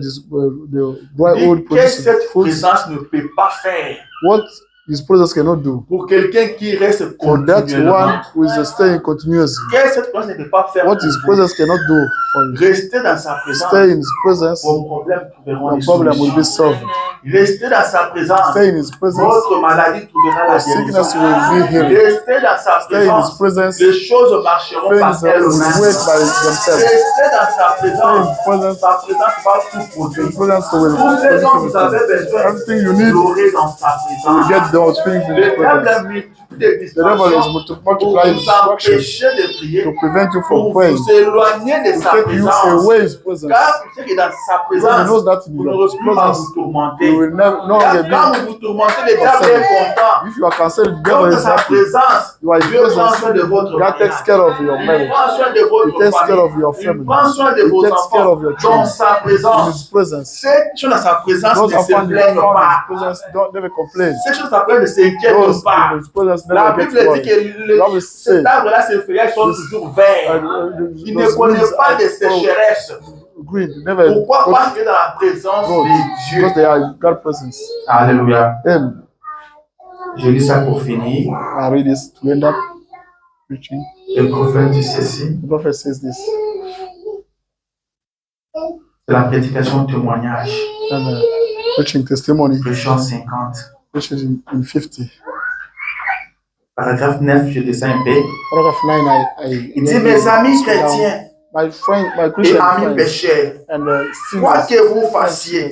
dry Et wood que produce cette fruits. présence ne peut pas faire What His presence cannot do. pour quelqu'un qui reste For that continuellement. one who is staying continuously. Que cette présence ne peut pas faire What pour His vous. presence cannot do for you. Restez dans sa présence. Stay in His presence, Vos problèmes trouveront your des problem will be solutions. solved. Restez dans sa présence. Stay in His presence, Votre maladie trouvera la your sickness guérison. will be healed. Restez dans sa Stay in His présence. presence, Les choses marcheront par things will elles-mêmes. wait by themselves. Restez dans sa Stay in présence. His presence, Sa présence va tout produire. His presence will Tout ce produce dont vous avez everything. besoin, Everything you need, vous l'aurez dans sa you get présence. those things in His Le diable presence. a mis toutes les The devil is distractions pour multiplying vous distractions empêcher de prier, to prevent you from pour praying, vous éloigner de to sa take you présence. away His presence. Car vous savez que dans sa Because He knows présence, that in vous ne your pourrez pas presence, vous tourmenter. you will never, no Car longer quand be. vous vous tourmentez, le diable est content. If you are cancelled, the devil Comme dans is sa happy. présence, You are in Dieu prend presence. soin de votre God takes mariage. care of your Il marriage. prend soin de He votre takes care of famille. your Il family. prend soin de He vos takes care enfants. of your Dans children. sa In présence, His presence. ceux qui sont dans sa présence Those ne are se found in plaignent pas. His presence, don't never complain. Ceux qui sont dans sa présence ne Those s'inquiètent pas. in His presence La never Bible get dit worried. que The Bible cet says, arbre-là, ses feuillages sont toujours verts. Il ne connaît pas de sécheresse. green, never Pourquoi? got Parce qu'il est dans la présence growth, de Dieu. because they are in God's presence. Alléluia. Amen. Je lis ça pour finir. I read this to end up preaching. Le prophète dit ceci. The prophet says this. C'est la prédication témoignage. And preaching testimony, Prêchant 50. preaching in 50. Paragraphe 9, je descends un peu. Paragraph 9, Il dit, mes amis chrétiens my friend, my et Christian amis friends, pécheurs, and quoi sinners, que vous fassiez,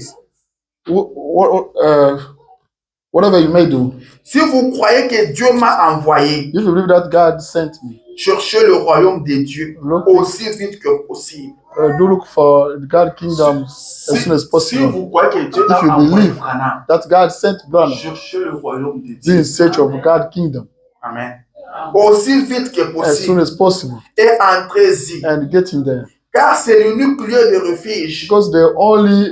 whatever you may do, si vous croyez que Dieu m'a envoyé, if you believe that God sent me, cherchez le royaume de Dieu aussi vite que possible. do look for God's kingdom as soon as Si possible. vous croyez que Dieu If m'a you envoyé, believe Branham, that God sent Branham, cherchez le royaume de be Dieu. in search of God's kingdom Amen. Aussi vite que as soon possible. as possible Et entrez-y. and get in there. Car c'est l'unique lieu de refuge Because the only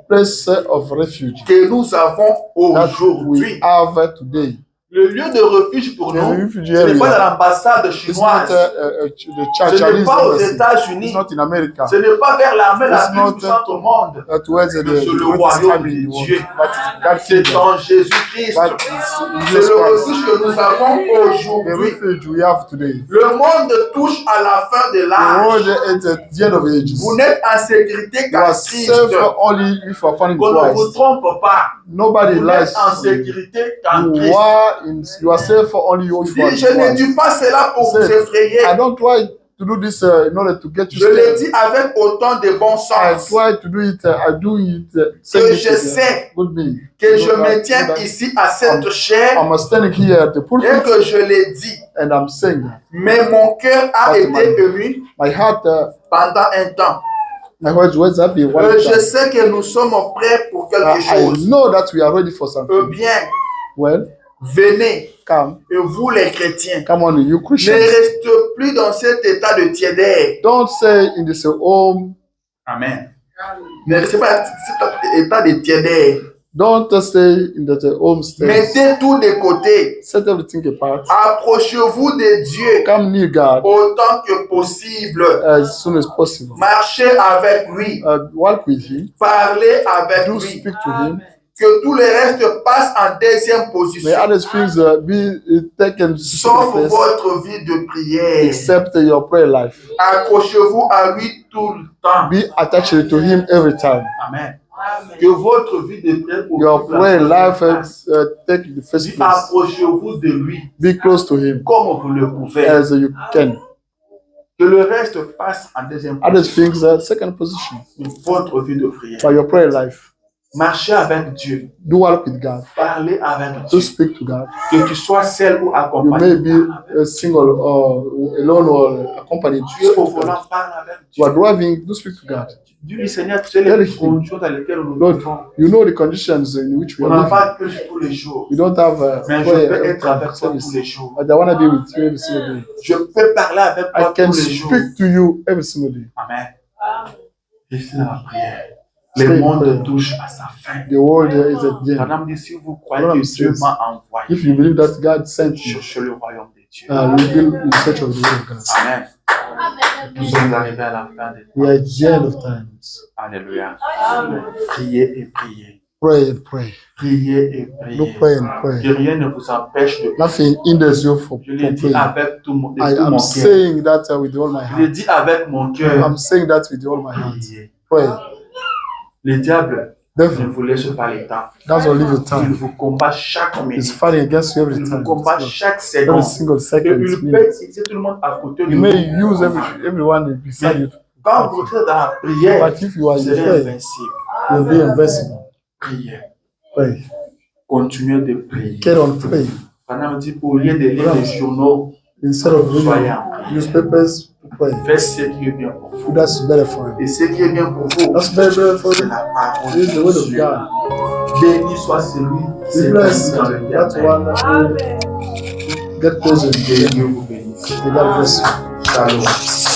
place of refuge que nous avons that we aujourd'hui. have today. Le lieu de refuge pour The nous, refuge ce n'est pas area dans l'ambassade is not chinoise. the Ce n'est Chinese pas aux embassy. It's États-Unis. not in America. Ce n'est pas vers l'armée la It's plus not, puissante au monde. That was the Mais c'est le greatest royaume army in de the world. Dieu. But God's C'est kingdom. en Jésus-Christ. But in C'est Jesus le Christ. refuge que nous avons The aujourd'hui. refuge we have today. Le monde touche à la fin de The l'âge. world is at the end of ages. Vous n'êtes en sécurité You qu'en are Christ. safe only if you are found in Qu'on ne vous Christ. trompe pas. Nobody Vous lies. n'êtes en sécurité qu'en You Christ. are safe only if you are in Je ne Christ. dis pas cela pour vous Said, effrayer. I don't try to do this in order to get you Je l'ai scared. dit avec autant de bon I sens try to do it. I do it. Saying que it je with, sais good meaning. que je So that- me tiens so that ici à cette chair I'm standing here at the et pulpit que je l'ai dit. and I'm saying that Mais mon cœur a But été ému my heart, pendant un temps. my heart was happy. One Je time. sais que nous sommes prêts pour quelque I chose. know that we are ready for something. Bien, Well, venez, come, et vous les chrétiens, come on, you ne Christians. restez plus dans cet état de tiédeur. Don't say in this home. Amen. Ne restez pas dans cet état de tiédeur. Don't stay in that home state. Mettez tout de côté. Set everything apart. Approchez-vous de Dieu Come near God autant que possible. as soon as possible. Marchez avec lui. Walk with Him. Parlez avec Do lui. speak to Him. Que tout le reste passe en deuxième May position. other things be taken Sauf second place, votre vie de prière. except your prayer life. Accrochez-vous à lui tout le temps. Be attached to Him every time. Amen. Que votre vie de prière Your occupe la prayer première life place. take the first Dites, place. approchez-vous de lui Be close to Him comme vous le pouvez. as you can. Que le reste passe en deuxième Other position. things second position. Votre vie de prière. By your prayer life. Marchez avec Dieu. Do walk with God. Parlez avec Do Dieu. speak to God. Que tu sois seul ou You accompagné. may be single or alone or accompanied. Tu es au volant, parle avec You are Dieu. driving. Do speak to God. Dis-lui, Seigneur, tu sais les conditions dans lesquelles nous Lord, vivons. you know the conditions in which we On are n'a living. pas que tous les jours. We don't have Mais je peux être avec toi service. tous les jours. But I want to be with you every single day. Je peux parler avec I toi can tous les jours. speak to you every single day. Amen. Restez dans la prière. Le monde touche à sa fin. The world is at the end. Madame dit, si vous croyez Madame que Dieu says, m'a envoyé, If you believe that God sent you, cherchez le royaume de Dieu. we will in search of the word of God. Amen. Nous sommes arrivés à la fin de We are at the end of times. Alléluia. Priez et priez. Pray and pray. Priez et Do priez. pray and pray. Que rien ne vous empêche de prier. Nothing hinders you from Je l'ai dit praying. avec tout mon, de I tout am mon cœur. saying that with all my Je l'ai heart. dit avec mon cœur. I'm saying that with all my heart. Priez. Pray. Le diable ne Devil vous laisse pas le temps. doesn't leave your Il time. vous combat chaque He's minute. fighting against you every Il vous time. combat chaque Every seconde. single Et second. il peut minute. utiliser tout le monde à côté de You vous. may use everyone beside you. Quand vous êtes dans la prière, But if you are vous in serez prayer, invincible. you'll be invincible. Priez. Pray. Continuez de prier. Get on pray. Pendant dit, au lieu de lire les journaux, Instead of soyez reading en prière. newspapers, pray. Faites ce qui est bien pour vous. That's better for you. Et ce qui est bien pour vous, That's better for c'est you. la parole It is the de word of Dieu. God. Béni soit celui qui Be s'est blessed. dans le That's Éternel. one that will get pleasure. Que Dieu vous bénisse. May God bless you. Shalom.